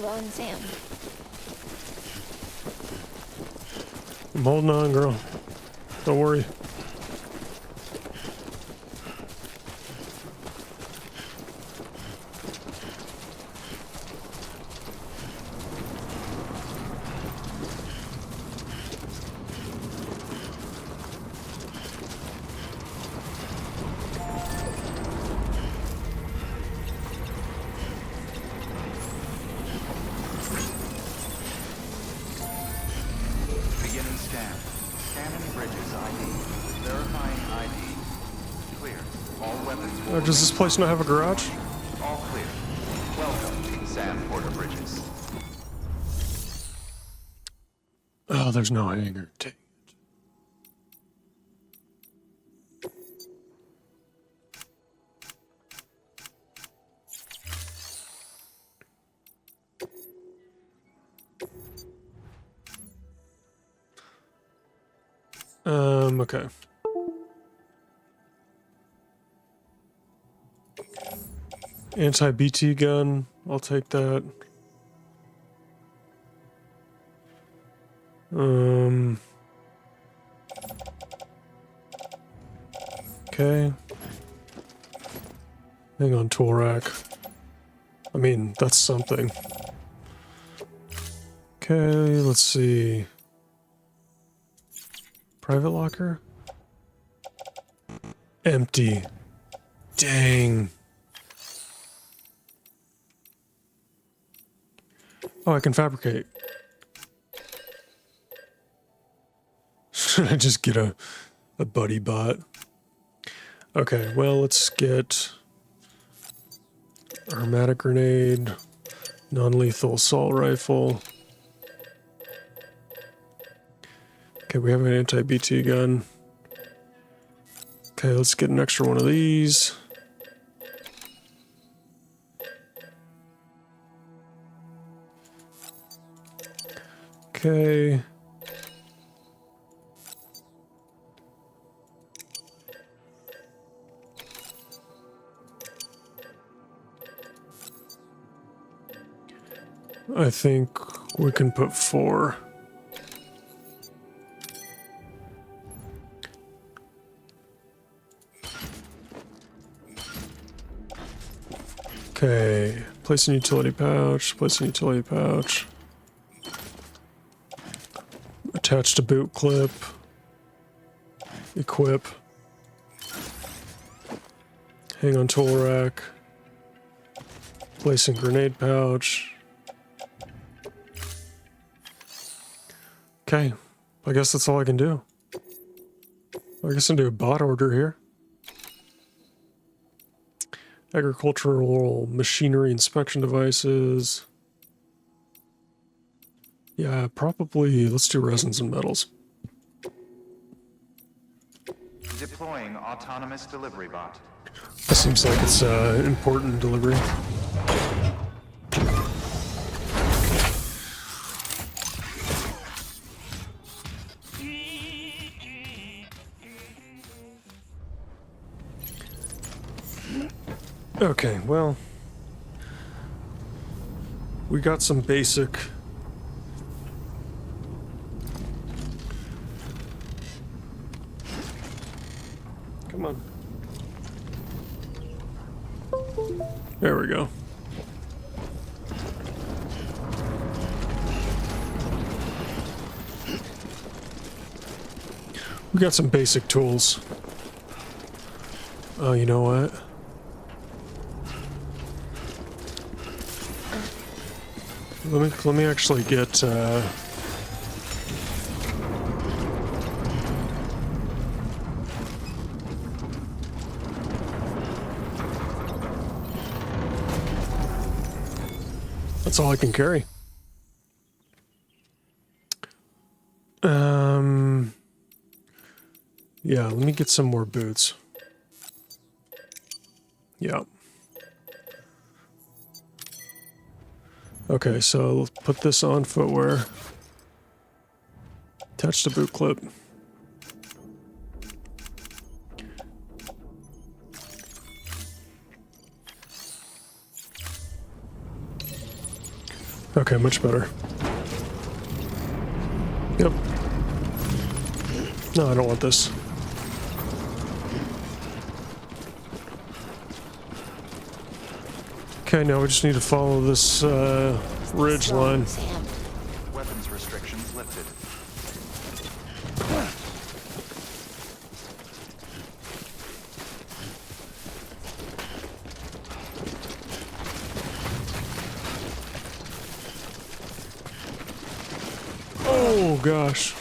Hold on, Sam. I'm holding on, girl. Don't worry. Beginning scan. Scanning bridges ID. Verifying ID. Clear. All weapons will Does this place not have a garage? all clear. Welcome, Sam Porter Bridges. Oh, there's no hangar. Dang it. Okay. Anti-BT gun. I'll take that. Okay. Hang on, tool rack. I mean, that's something. Okay, let's see. Private locker? Empty. Dang. Oh, I can fabricate. Should I just get a buddy bot? Okay, well, let's get hermetic grenade, non-lethal assault rifle. Okay, we have an anti-BT gun. Okay, let's get an extra one of these. Okay. I think we can put 4. Okay, place in utility pouch, place in utility pouch. Attach to boot clip. Equip. Hang on tool rack. Place in grenade pouch. Okay, I guess that's all I can do. I guess I'll do a bot order here. Agricultural machinery inspection devices. Yeah, probably let's do resins and metals. Deploying autonomous delivery bot. That seems like it's important delivery. Okay, well, we got some basic. Come on. There we go. We got some basic tools. Oh, you know what? Let me actually get that's all I can carry. Yeah, let me get some more boots. Yeah. Okay, so let's put this on footwear. Attach the boot clip. Okay, much better. Yep. No, I don't want this. Okay, now we just need to follow this ridge line. Weapons restrictions lifted. Oh gosh.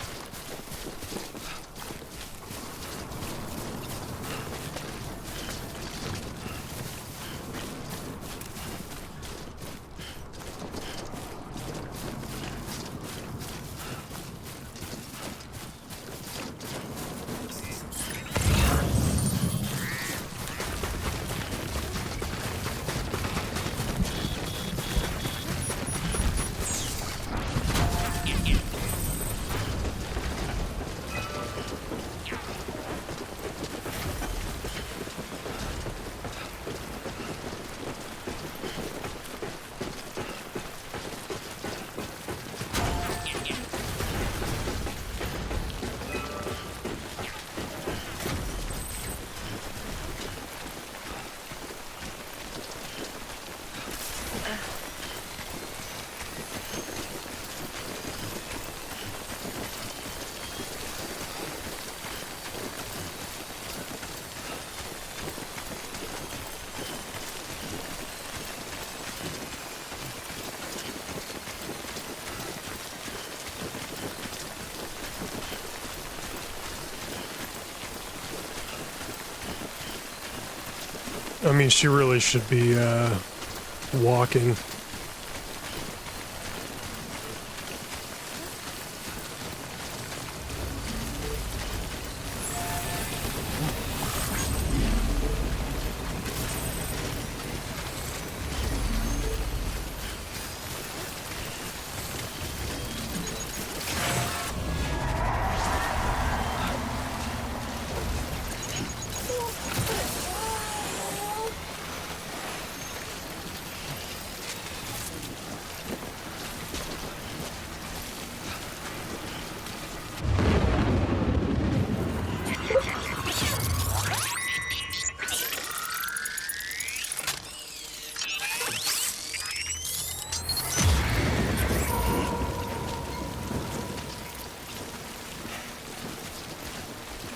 I mean, she really should be walking.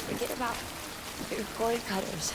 Forget about your cord cutters.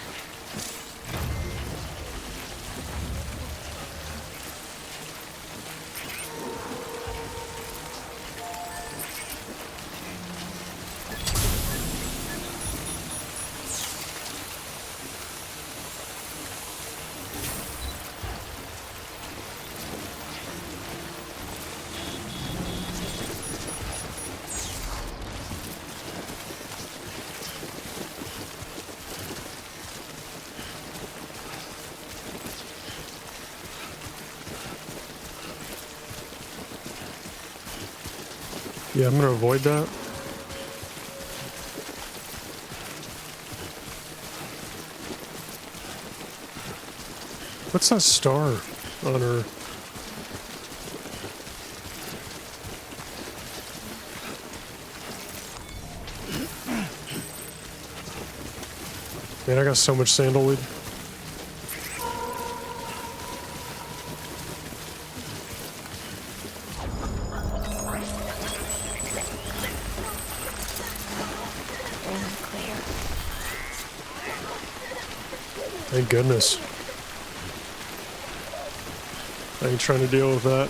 Yeah, I'm gonna avoid that. What's that star on her? Man, I got so much sandalwood. Thank goodness. I ain't trying to deal with that.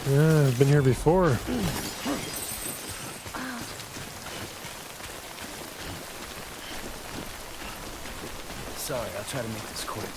Yeah, I've been here before. Sorry, I'll try to make this quick.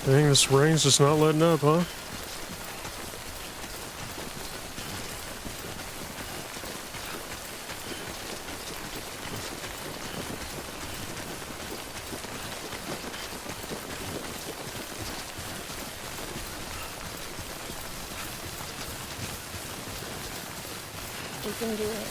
Dang, this rain's just not letting up, huh? You can do it.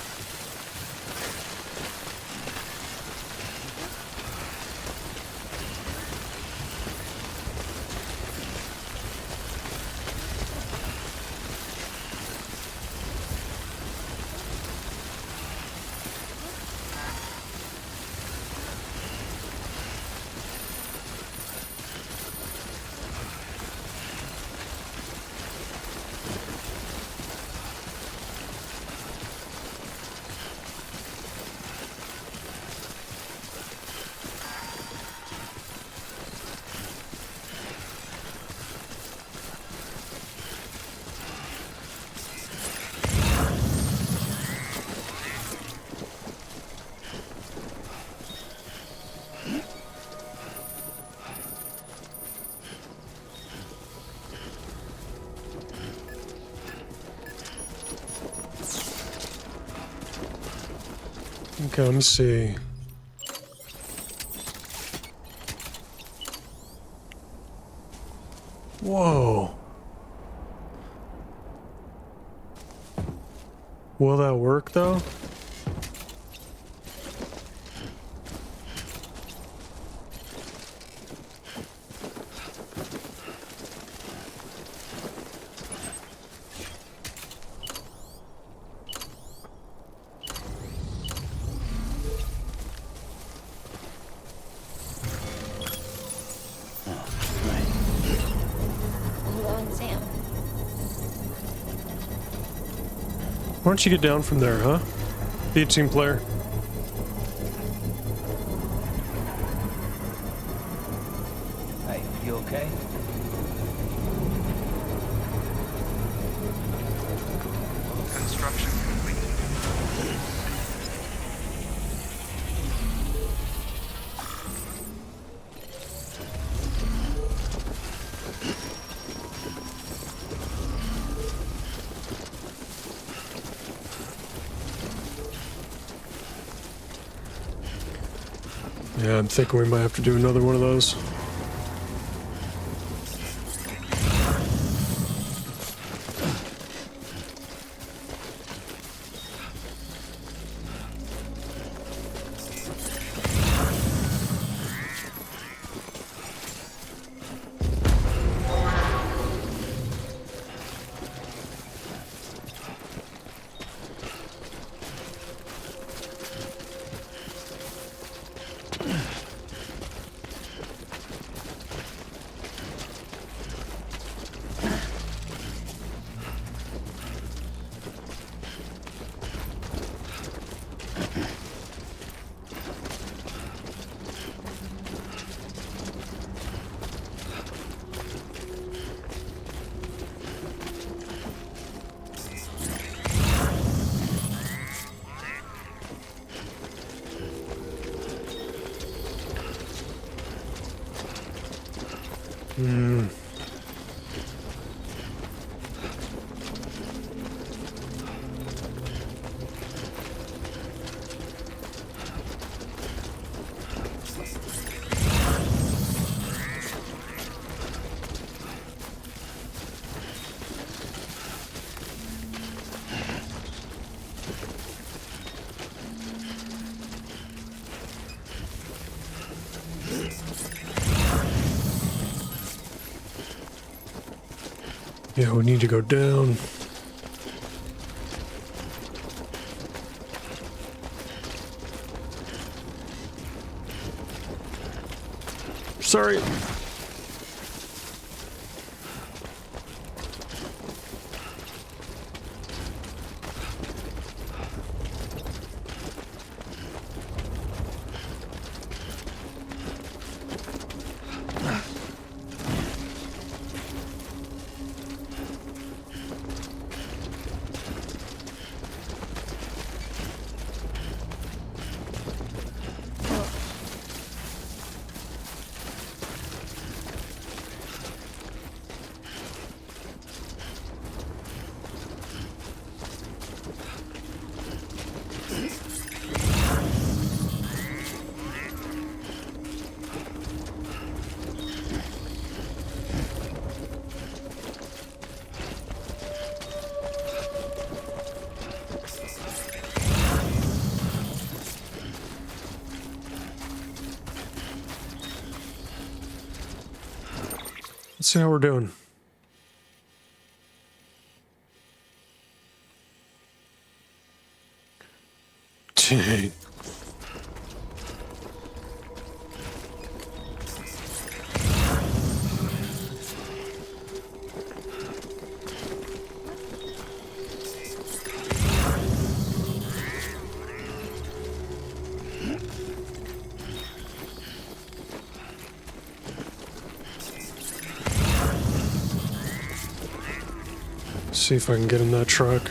Okay, let me see. Whoa. Will that work, though? Hold on, Sam. Why don't you get down from there, huh? Be a team player. Hey, you okay? Construction complete. Yeah, I'm thinking we might have to do another one of those. Yeah, we need to go down. Sorry. Let's see how we're doing. Dang. See if I can get in that truck.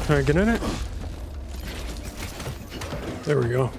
Can I get in it? There we go.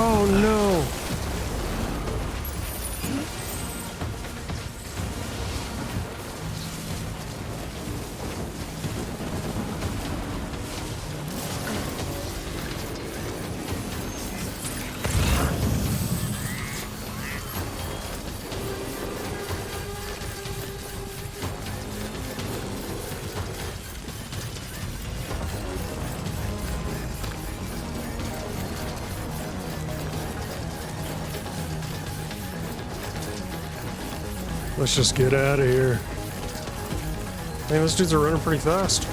Oh no! Let's just get out of here. Man, those dudes are running pretty fast.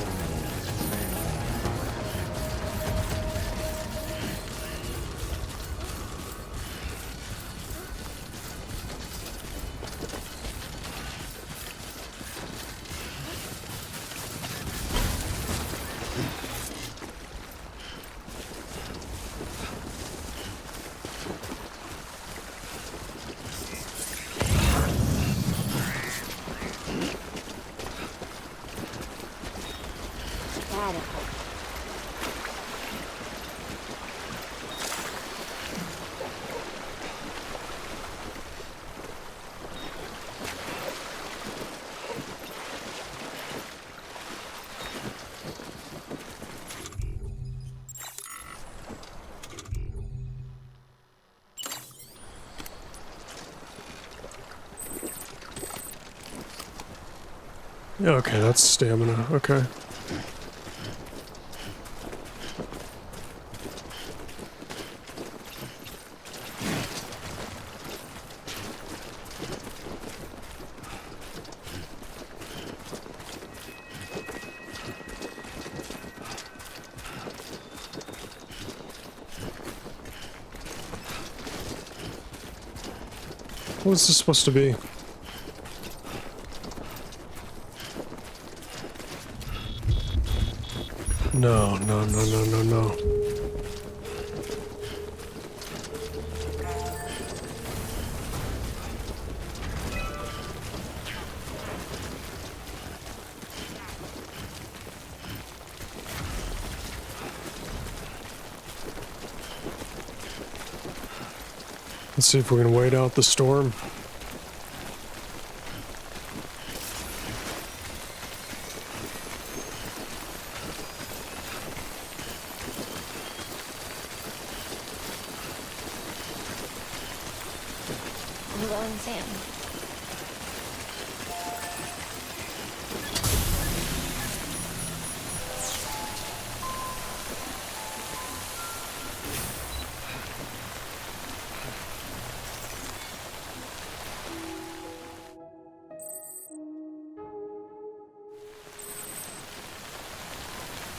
Okay, that's stamina. Okay. What is this supposed to be? No, no, no, no, no, no. Let's see if we can wait out the storm. I'm going Sam.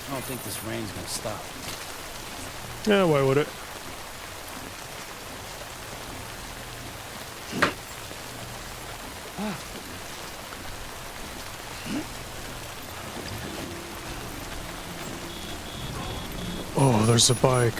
I don't think this rain's gonna stop. Yeah, why would it? Oh, there's a bike.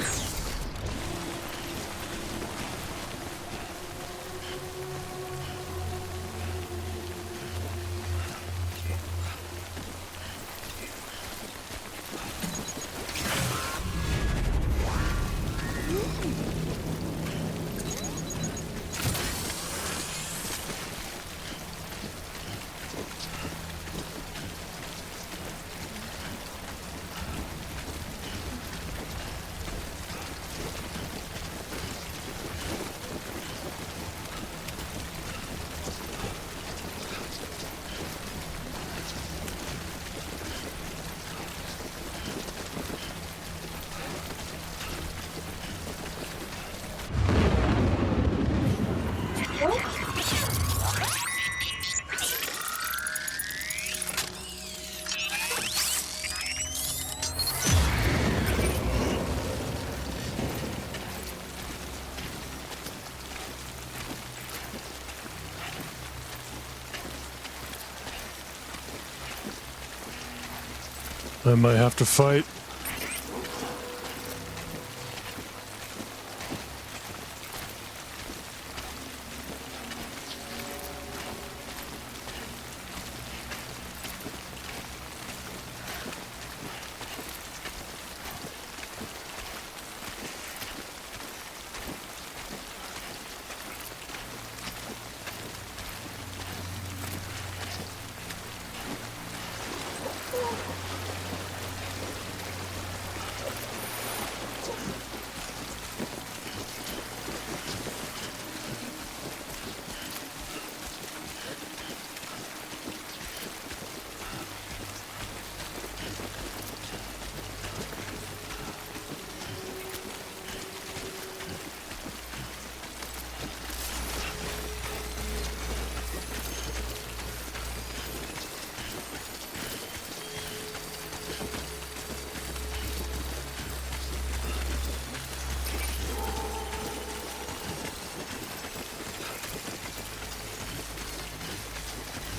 I might have to fight.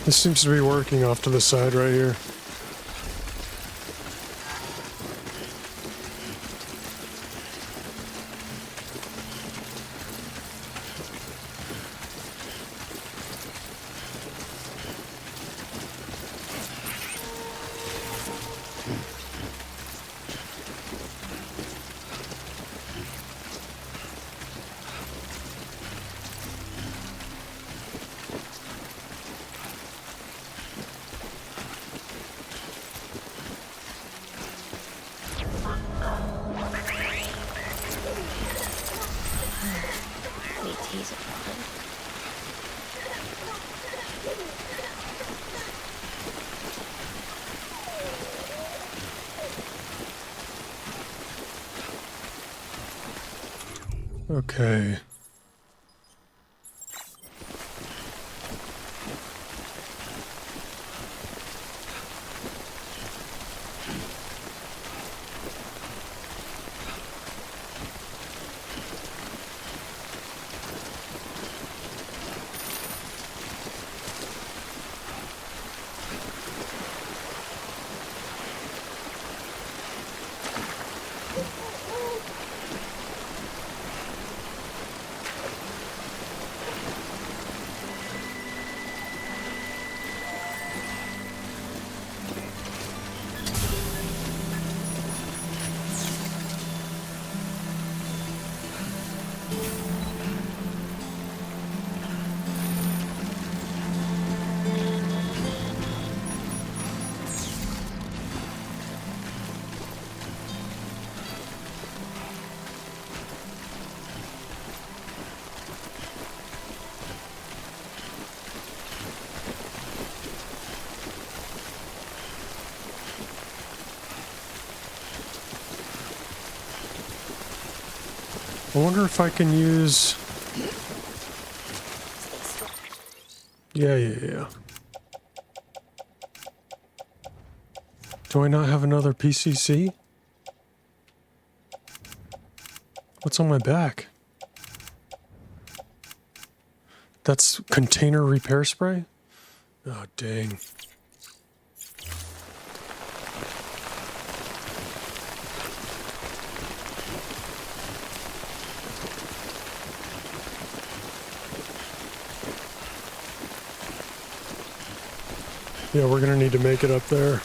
This seems to be working off to the side right here. Okay. I wonder if I can use... Yeah. Do I not have another PCC? What's on my back? That's container repair spray? Oh, dang. Yeah, we're gonna need to make it up there.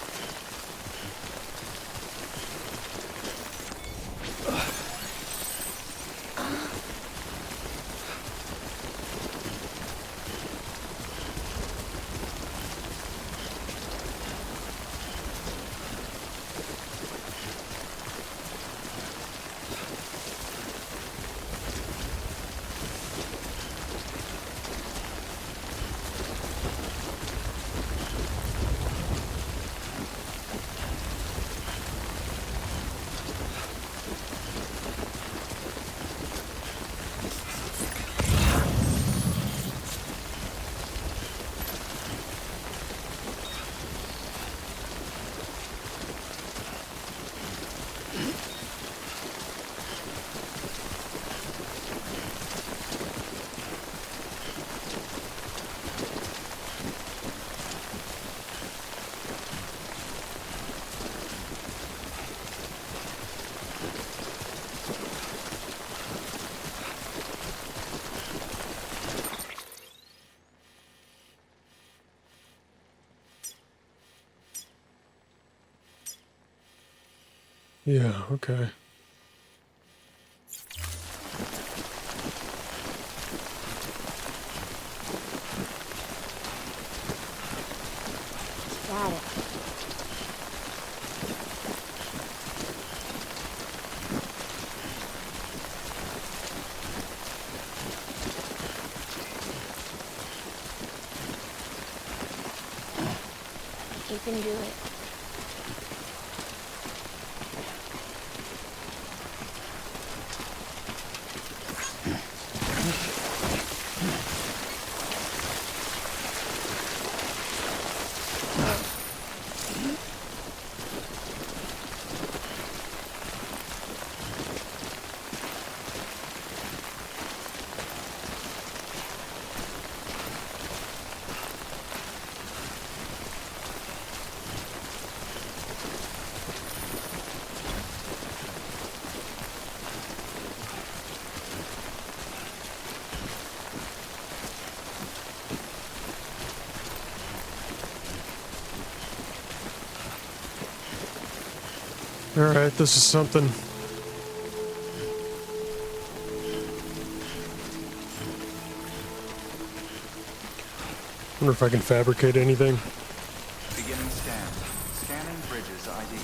Yeah, okay. Got it. You can do it. Alright, this is something. Wonder if I can fabricate anything. Beginning scan. Scanning bridges ID.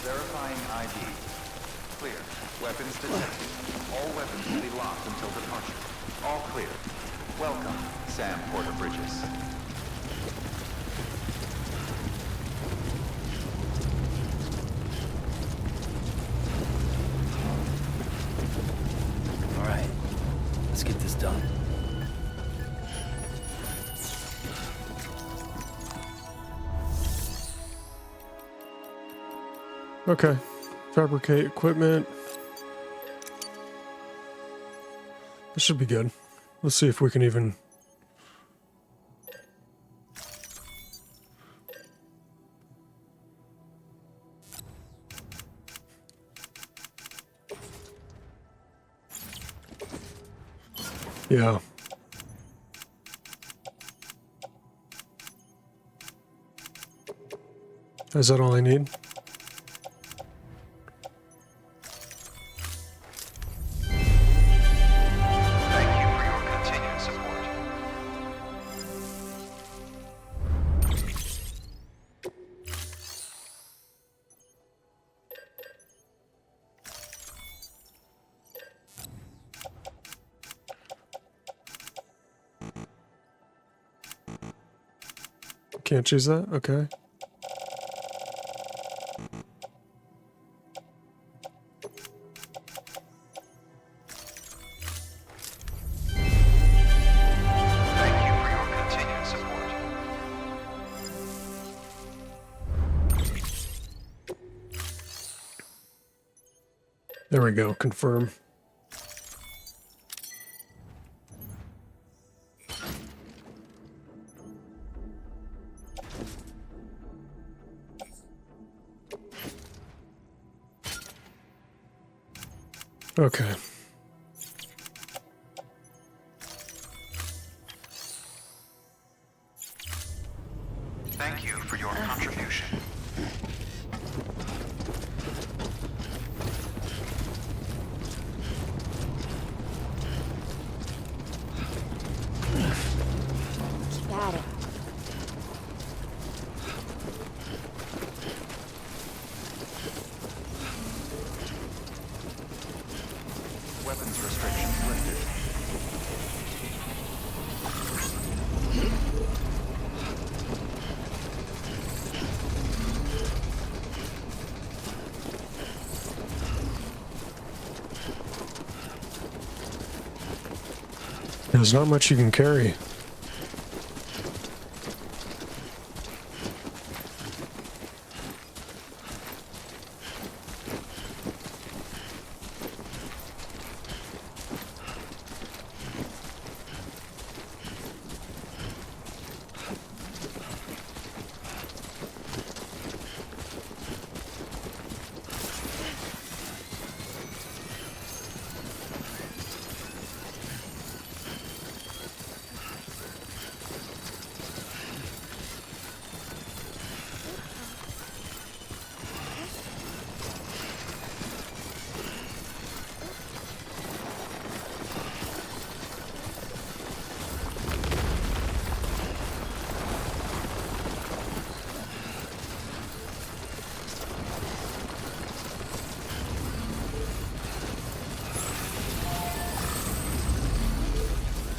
Verifying ID. Clear. Weapons detected. All weapons will be locked until departure. All clear. Welcome, Sam Porter Bridges. All right, let's get this done. Okay. Fabricate equipment. This should be good. Let's see if we can even... Yeah. Is that all I need? Thank you for your continued support. Can't choose that? Okay. Thank you for your continued support. There we go. Confirm. Okay. Thank you contribution. Keep at it. Weapons restrictions lifted. There's not much you can carry.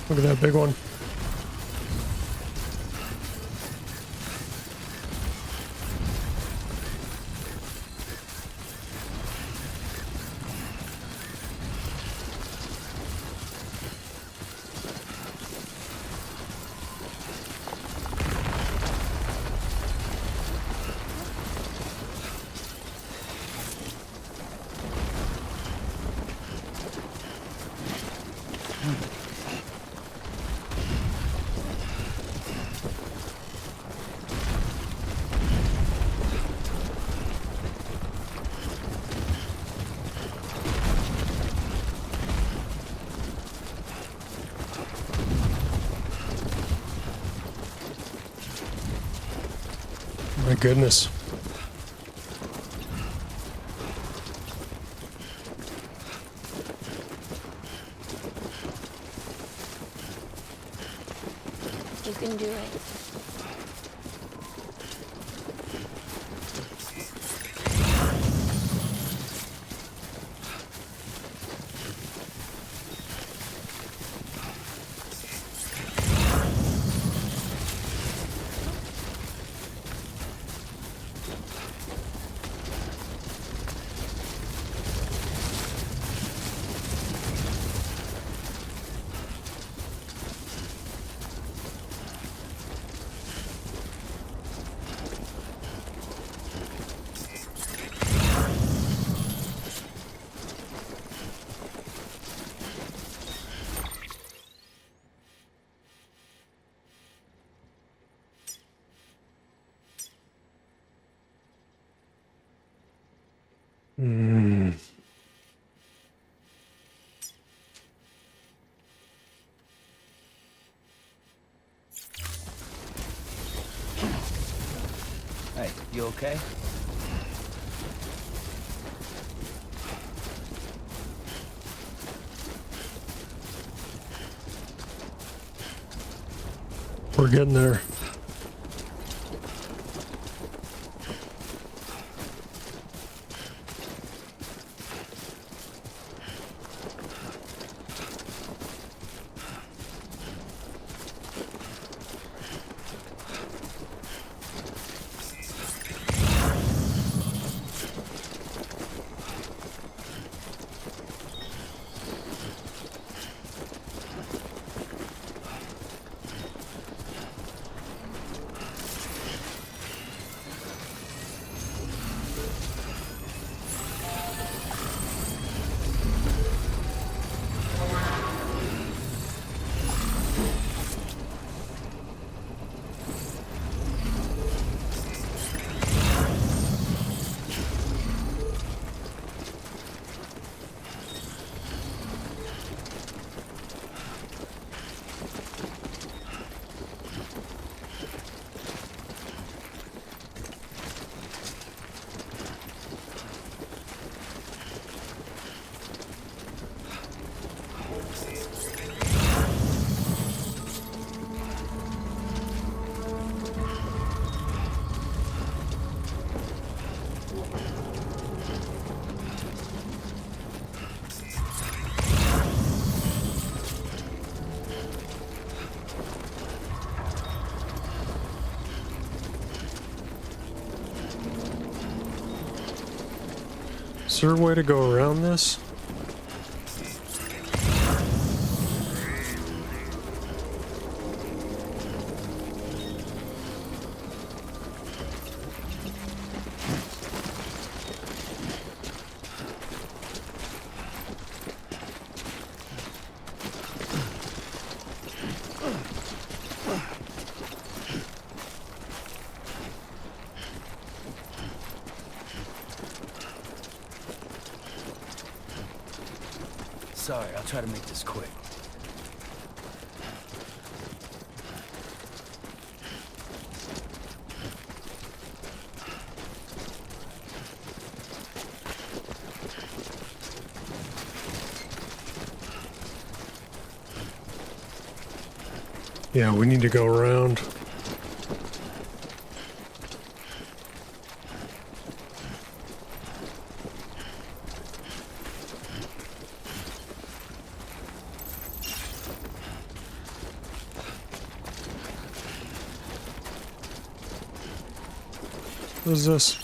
Look at that big one. My goodness. You can do it. Hey, you okay? We're getting there. Is there a way to go around this? Sorry, I'll try to make this quick. Yeah, we need to go around. What is this?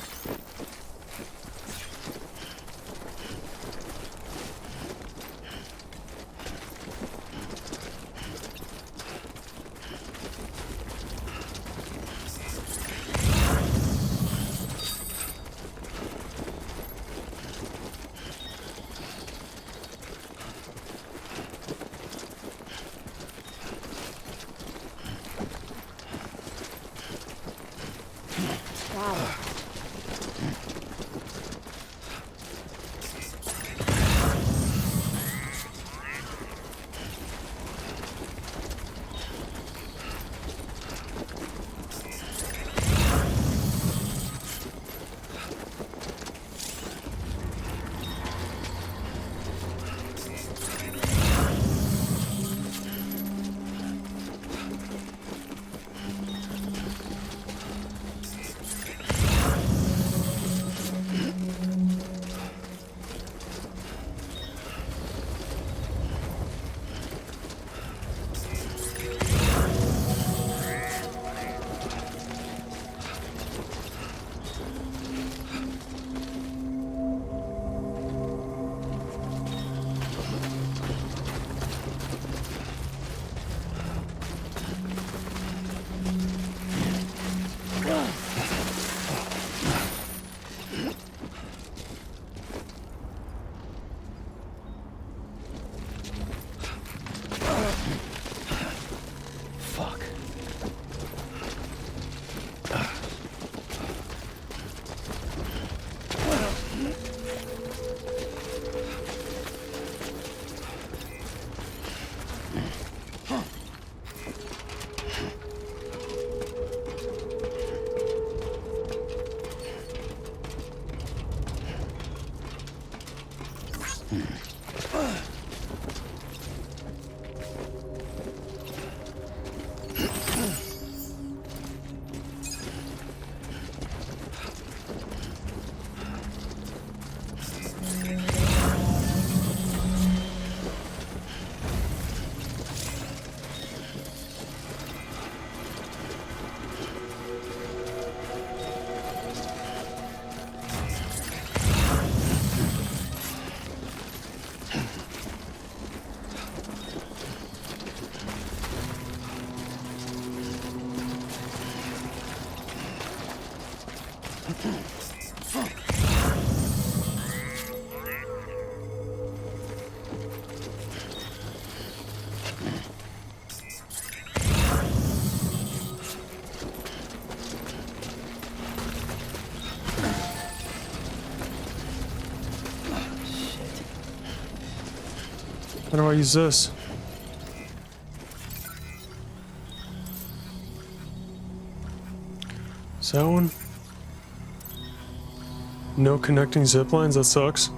Fuck. How do I use this? Is that one? No connecting zip lines? That sucks.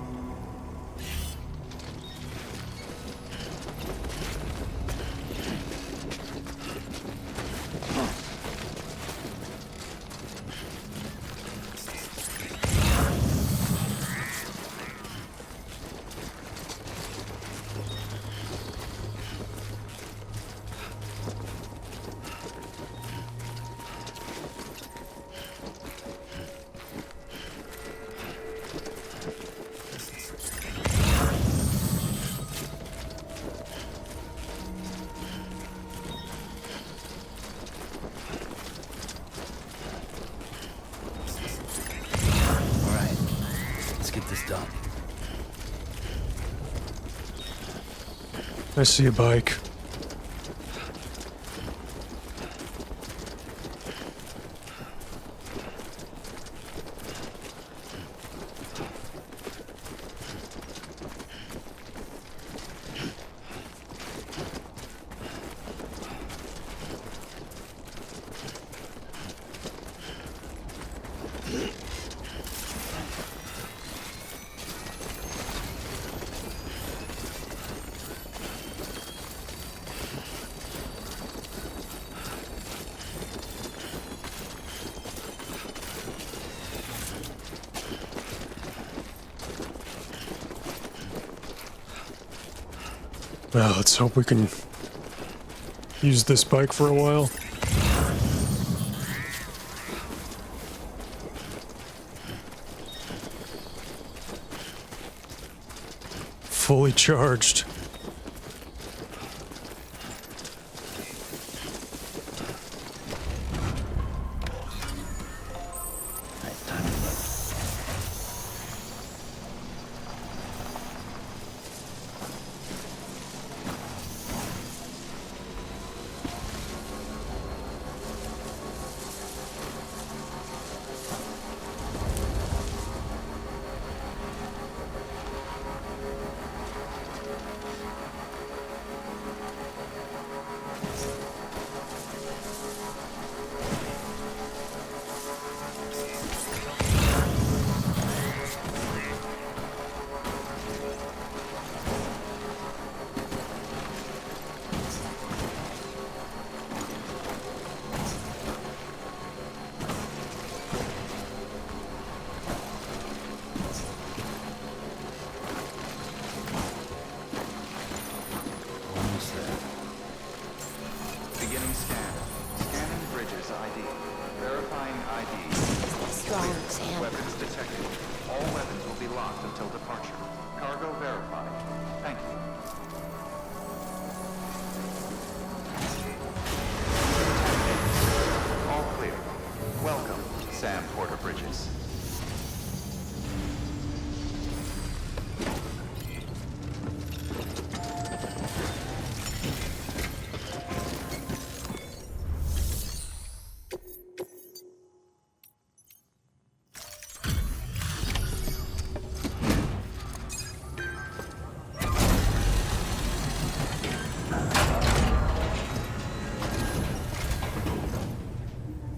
done. I see a bike. Well, let's hope we can use this bike for a while. Fully charged. Nice time to look. Almost there. Beginning scan. Scanning bridges ID. Verifying ID. Strong, Sam. Weapons detected. All weapons will be locked until departure. Cargo verified. Thank you. All clear. Welcome, Sam Porter Bridges.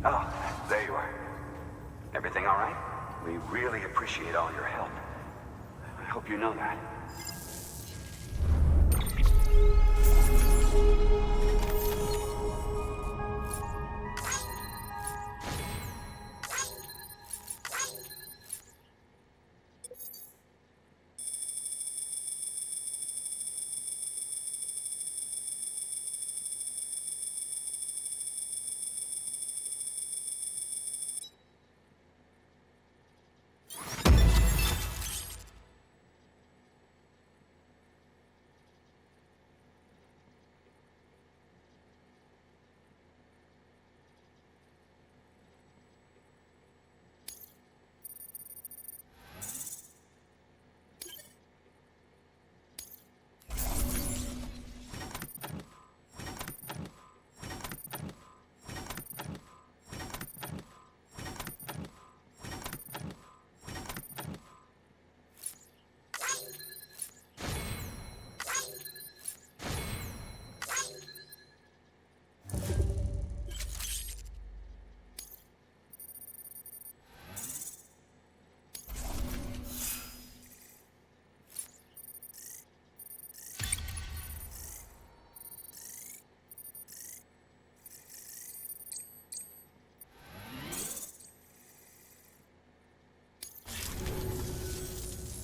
Oh, there you are. Everything all right? We really appreciate all your help. I hope you know that.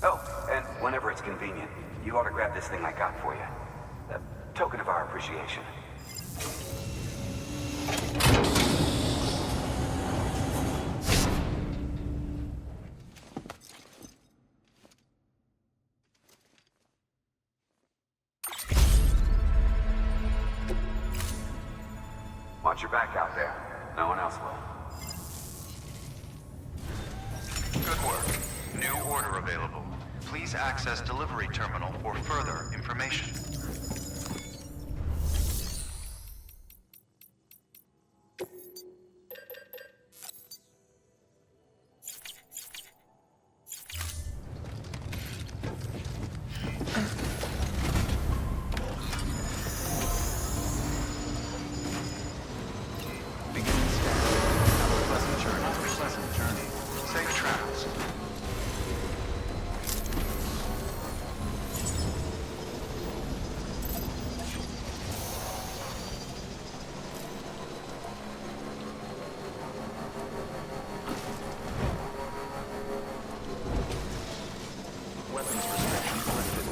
Oh, and whenever it's convenient, you ought to grab this thing I got for you. A token of our appreciation. Watch your back out there. No one else will. Good work. New order available. Please access delivery terminal for further information. Beginning scan. Have a pleasant journey. Pleasant journey. Safe travels. Weapons restrictions lifted.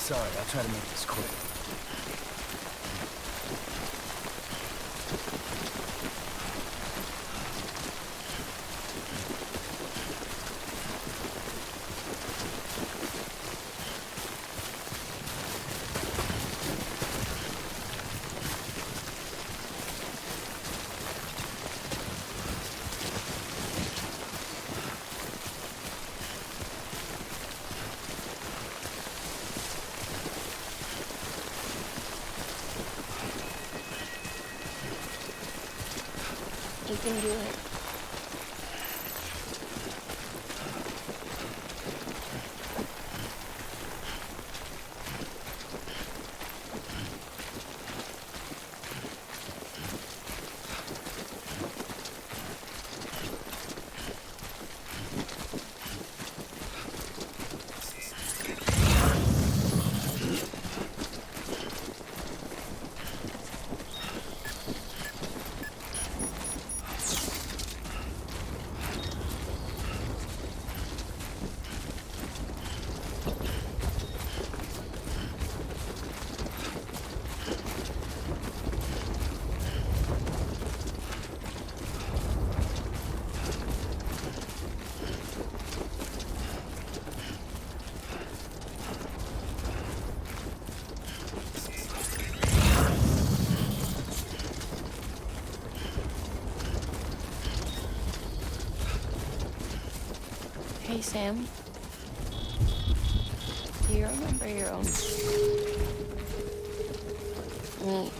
Sorry, I'll try to make this quick. You can do it. Hey, Sam. Do you remember your own... Me.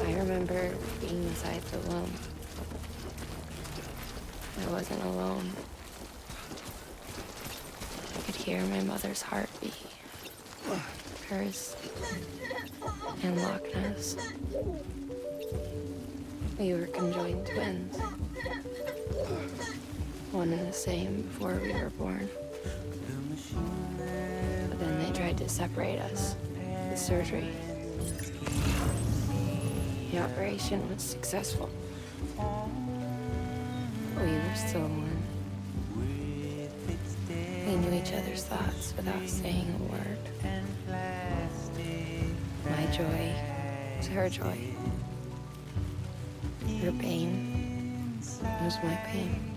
I remember being inside the womb. I wasn't alone. I could hear my mother's heartbeat. Hers and Loch Ness. We were conjoined twins. One and the same before we were born. But then they tried to separate us with surgery. The operation was successful. We were still one. We knew each other's thoughts without saying a word. My joy was her joy. Her pain was my pain.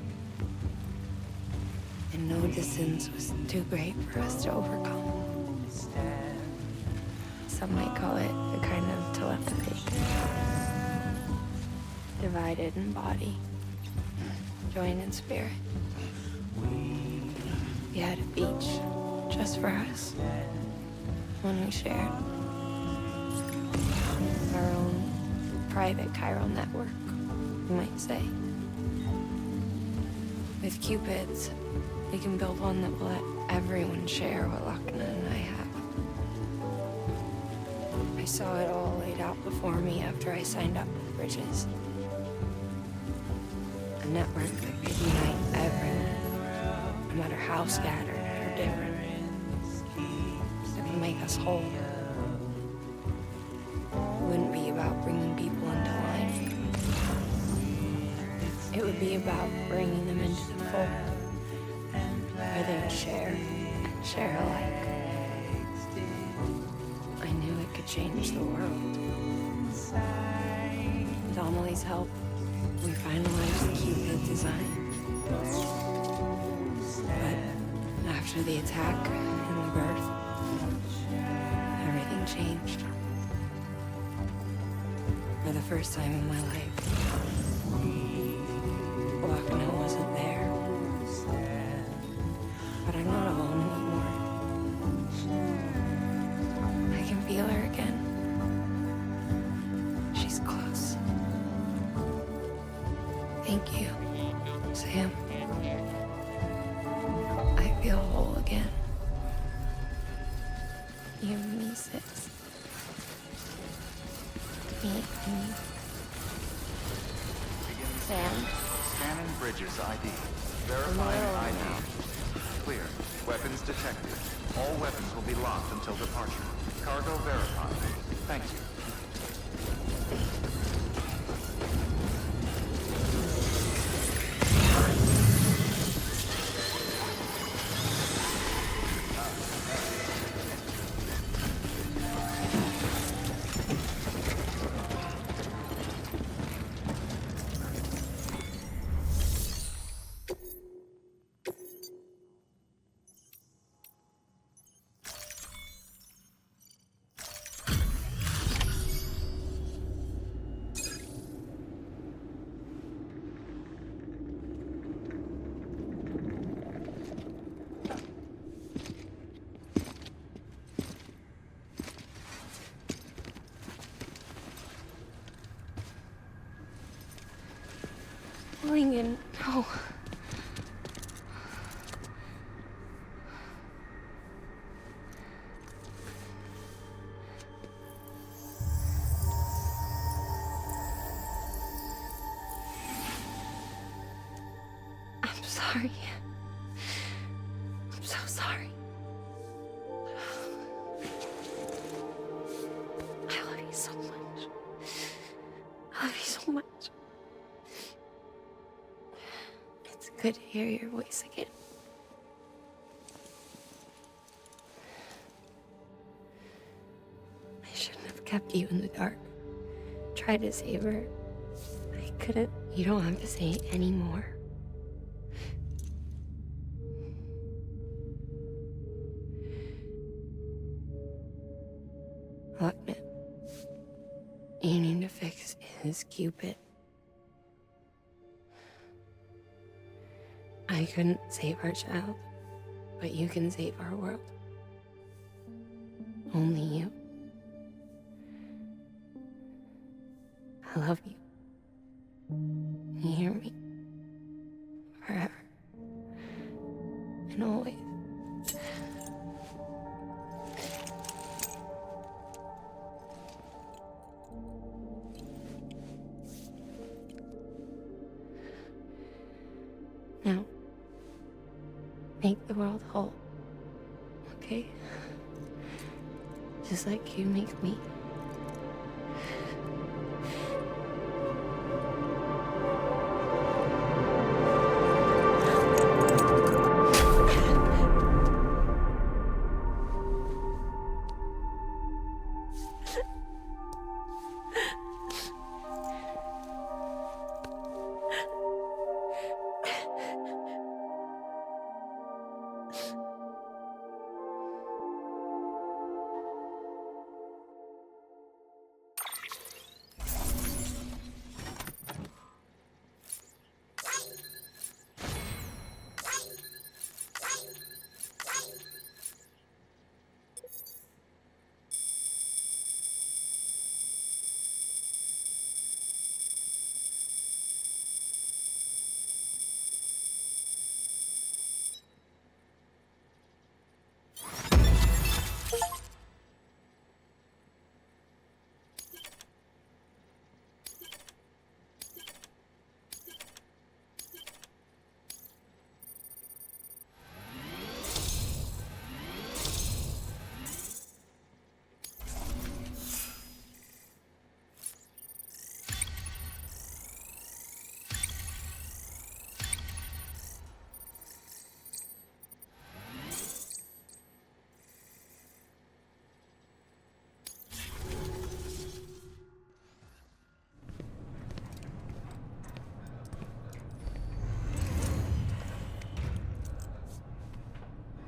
And no distance was too great for us to overcome. Some might call it a kind of telepathy. Divided in body, joined in spirit. We had a beach just for us. One we shared. Our own private chiral network, you might say. With Cupids, we can build one that will let everyone share what Lochna and I have. I saw it all laid out before me after I signed up with Bridges. A network that could unite everyone, no matter how scattered or different. That could make us whole. It wouldn't be about bringing people into line. It would be about bringing them into the fold, where they would share and share alike. I knew it could change the world. With Amelie's help, we finalized the Cupid design. But after the attack and the birth, everything changed. For the first time in my life, Lochna wasn't there. But I'm not alone anymore. I can feel her again. She's close. Thank you, Sam. I feel whole again. You and me, sis. Me and you. Sam. Scanning Bridges ID. Verifying ID. Clear. Weapons detected. All weapons will be locked until departure. Cargo verified. Thank you. Lingen, no. I'm sorry. I'm so sorry. I love you so much. I love you so much. It's good to hear your voice again. I shouldn't have kept you in the dark. Tried to save her. I couldn't. You don't have to say it anymore. Lochna, you need to fix his Cupid. I I couldn't save our child, but you can save our world. Only you. I love you. You hear me? Forever. And always. Now, make the world whole, okay? Just like you make me.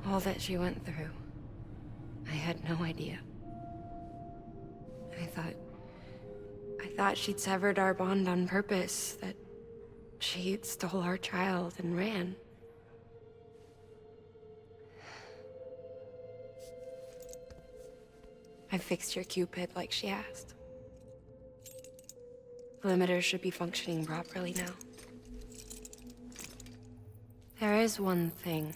All that she went through, I had no idea. I thought she'd severed our bond on purpose, that she stole our child and ran. I fixed your Cupid like she asked. The limiter should be functioning properly now. There is one thing.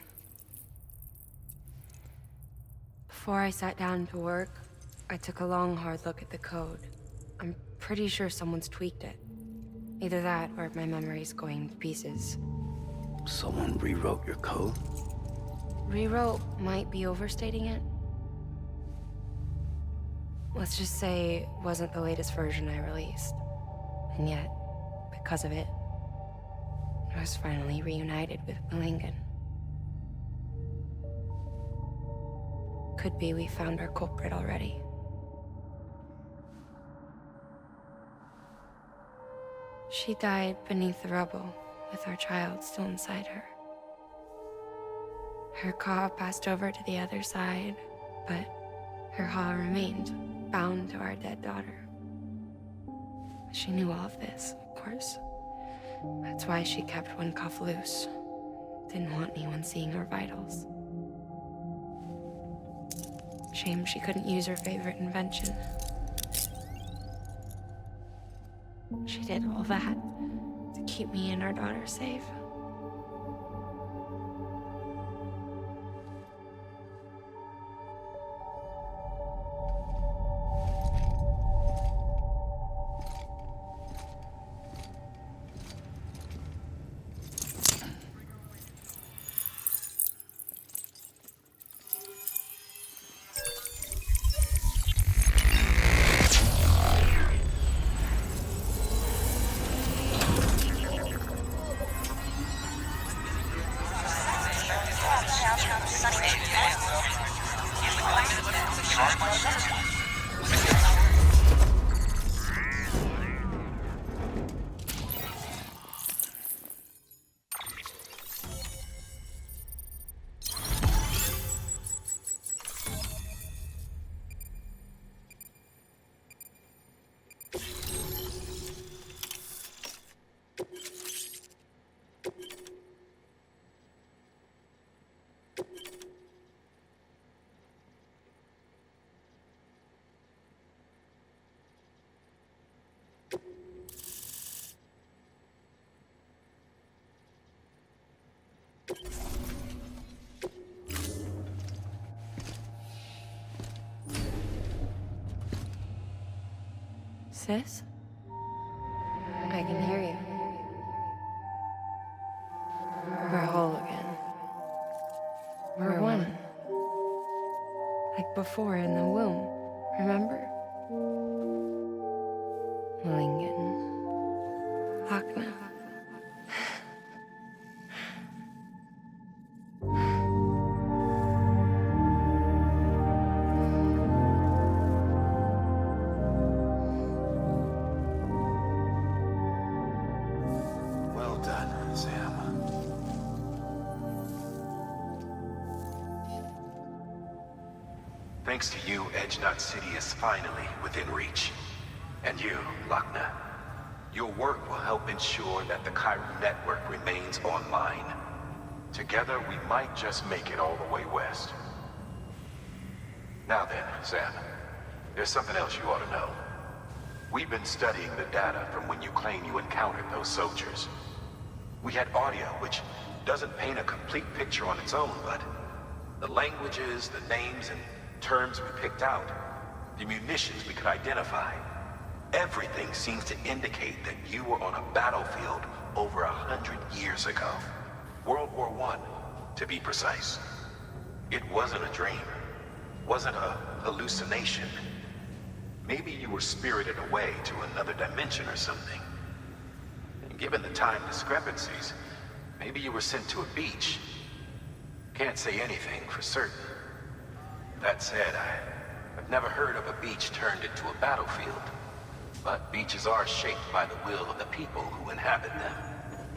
Before I sat down to work, I took a long, hard look at the code. I'm pretty sure someone's tweaked it. Either that, or my memory's going to pieces. Someone rewrote your code? Rewrote might be overstating it. Let's just say it wasn't the latest version I released. And yet, because of it, I was finally reunited with Malingan. Could be we found our culprit already. She died beneath the rubble, with our child still inside her. Her Ka passed over to the other side, but her Ha remained, bound to our dead daughter. She knew all of this, of course. That's why she kept one cuff loose. Didn't want anyone seeing her vitals. Shame she couldn't use her favorite invention. She did all that to keep me and our daughter safe. this? I can hear you. We're whole again. We're one. Like before in the womb, remember? Lingen. Lochner. Well done, Sam. Thanks to you, Edge Knot City is finally within reach. And you, Lochner, your work will help ensure that the chiral network remains online. Together, we might just make it all the way west. Now then, Sam, there's something else you ought to know. We've been studying the data from when you claim you encountered those soldiers. We had audio, which doesn't paint a complete picture on its own, but the languages, the names, and terms we picked out, the munitions we could identify, everything seems to indicate that you were on a battlefield over 100 years ago. World War I, to be precise. It wasn't a dream. Wasn't a hallucination. Maybe you were spirited away to another dimension or something. And given the time discrepancies, maybe you were sent to a beach. Can't say anything for certain. That said, I've never heard of a beach turned into a battlefield. But beaches are shaped by the will of the people who inhabit them.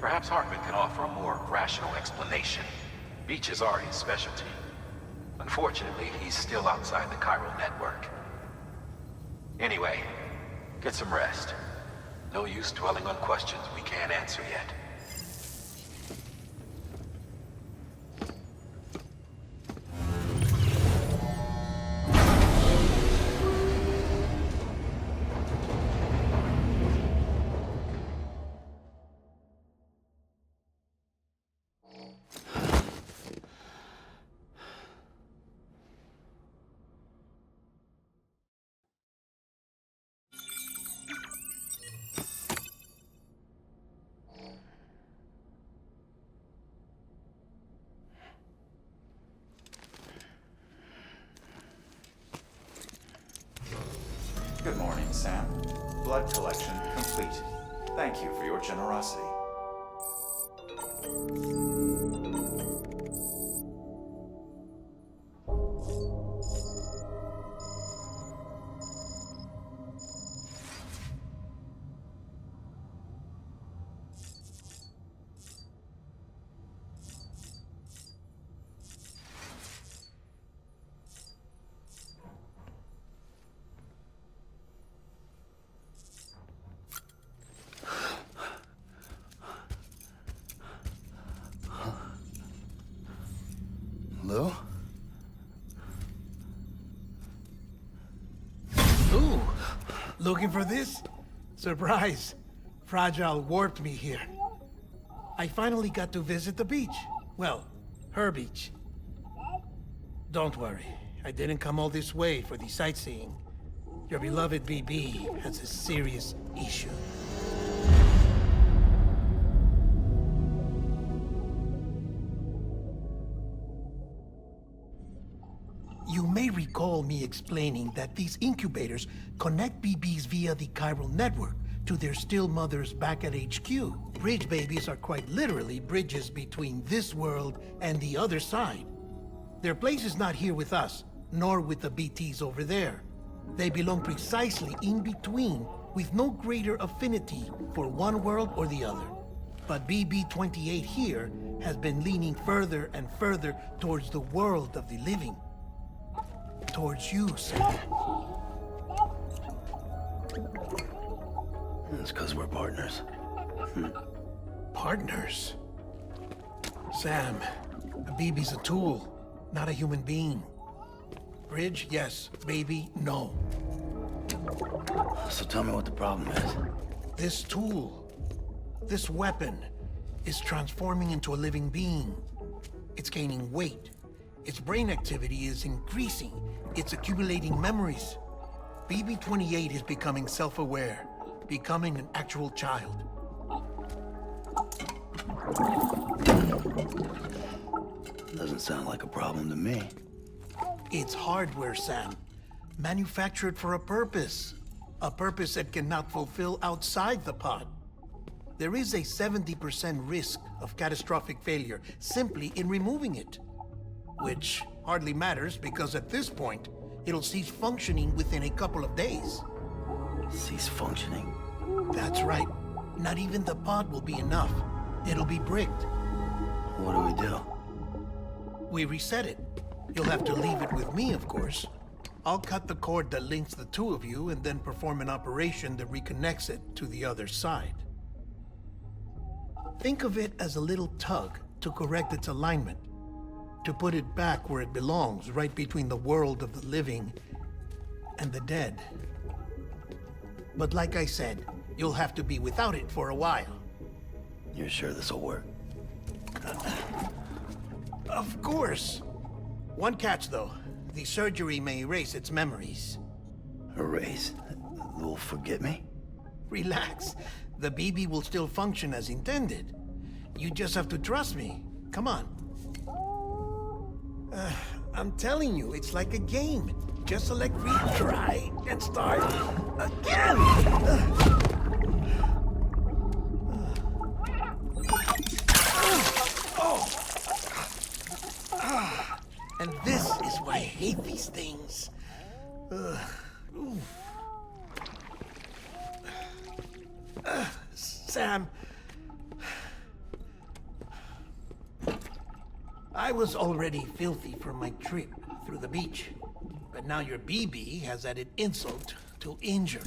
Perhaps Hartman can offer a more rational explanation. Beaches are his specialty. Unfortunately, he's still outside the chiral network. Anyway, get some rest. No use dwelling on questions we can't answer yet. Good morning, Sam. Blood collection complete. Thank you for your generosity. Lou? Ooh, looking for this? Surprise. Fragile warped me here. I finally got to visit the beach. Well, her beach. Don't worry, I didn't come all this way for the sightseeing. Your beloved BB has a serious issue. You may recall me explaining that these incubators connect BBs via the chiral network to their still mothers back at HQ. Bridge babies are quite literally bridges between this world and the other side. Their place is not here with us, nor with the BTs over there. They belong precisely in between, with no greater affinity for one world or the other. But BB-28 here has been leaning further and further towards the world of the living. Towards you, Sam. It's because we're partners. Partners? Sam, a BB's a tool, not a human being. Bridge, yes. Baby, no. So tell me what the problem is. This tool, this weapon, is transforming into a living being. It's gaining weight. Its brain activity is increasing. It's accumulating memories. BB-28 is becoming self-aware, becoming an actual child. Doesn't sound like a problem to me. It's hardware, Sam. Manufactured for a purpose. A purpose it cannot fulfill outside the pod. There is a 70% risk of catastrophic failure simply in removing it. Which hardly matters because at this point, it'll cease functioning within a couple of days. Cease functioning? That's right. Not even the pod will be enough. It'll be bricked. What do we do? We reset it. You'll have to leave it with me, of course. I'll cut the cord that links the two of you and then perform an operation that reconnects it to the other side. Think of it as a little tug to correct its alignment, to put it back where it belongs, right between the world of the living and the dead. But like I said, you'll have to be without it for a while. You're sure this'll work? Of course. One catch, though. The surgery may erase its memories. Erase? They'll forget me? Relax. The BB will still function as intended. You just have to trust me. Come on. I'm telling you, it's like a game. Just select retry and start again. And this is why I hate these things. Sam, I was already filthy from my trip through the beach, but now your BB has added insult to injury.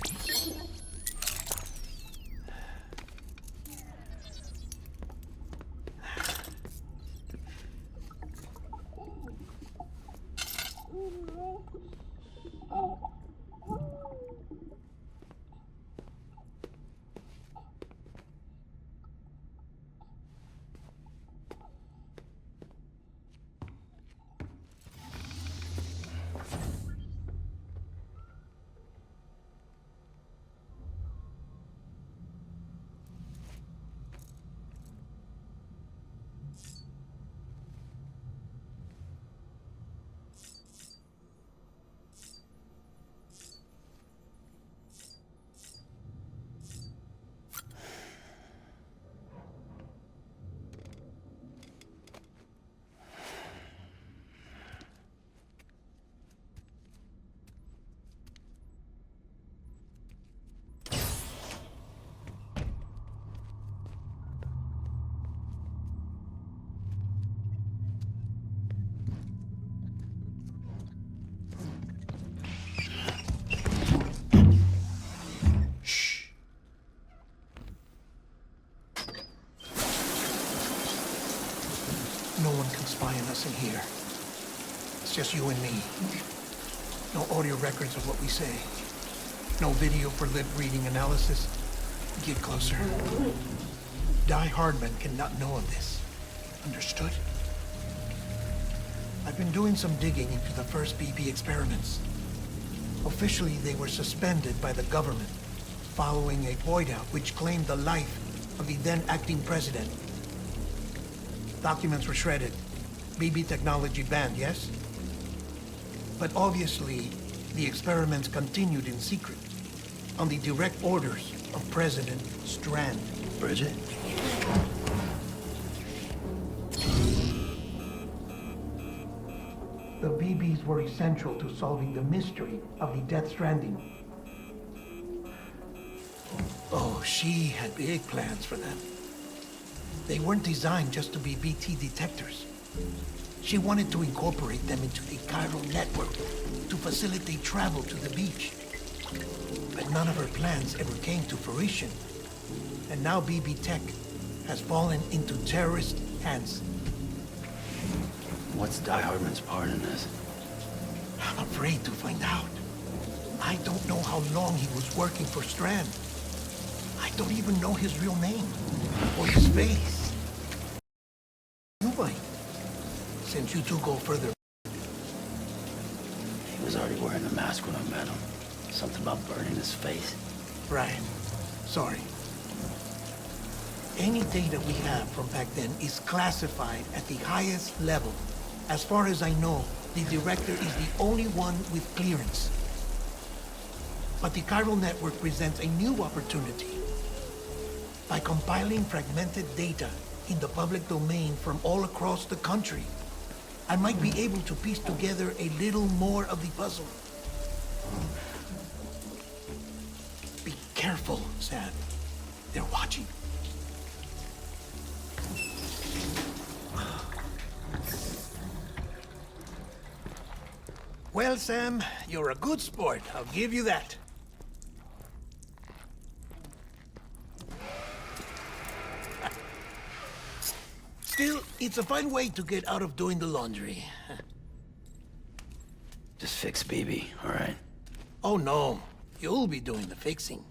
No one can spy on us in here. It's just you and me. No audio records of what we say. No video for lip-reading analysis. Get closer. Die Hardman cannot know of this. Understood? I've been doing some digging into the first BB experiments. Officially, they were suspended by the government following a void out which claimed the life of the then acting president. Documents were shredded. BB technology banned, yes? But obviously, the experiments continued in secret, on the direct orders of President Strand. Bridget? The BBs were essential to solving the mystery of the Death Stranding. Oh, she had big plans for them. They weren't designed just to be BT detectors. She wanted to incorporate them into the chiral network to facilitate travel to the beach. But none of her plans ever came to fruition. And now BB Tech has fallen into terrorist hands. What's Die Hardman's part in this? I'm afraid to find out. I don't know how long he was working for Strand. I don't even know his real name or his face. You might, since you two go further. He was already wearing the mask when I met him. Something about burning his face. Brian, sorry. Any data we have from back then is classified at the highest level. As far as I know, the director is the only one with clearance. But the chiral network presents a new opportunity. By compiling fragmented data in the public domain from all across the country, I might be able to piece together a little more of the puzzle. Be careful, Sam. They're watching. Well, Sam, you're a good sport. I'll give you that. Still, it's a fine way to get out of doing the laundry. Just fix BB, all right? Oh, no. You'll be doing the fixing.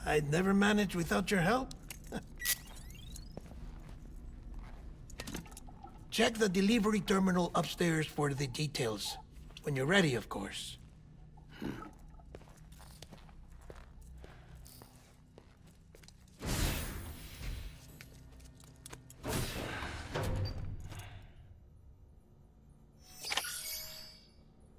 I'd never manage without your help. Check the delivery terminal upstairs for the details. When you're ready, of course.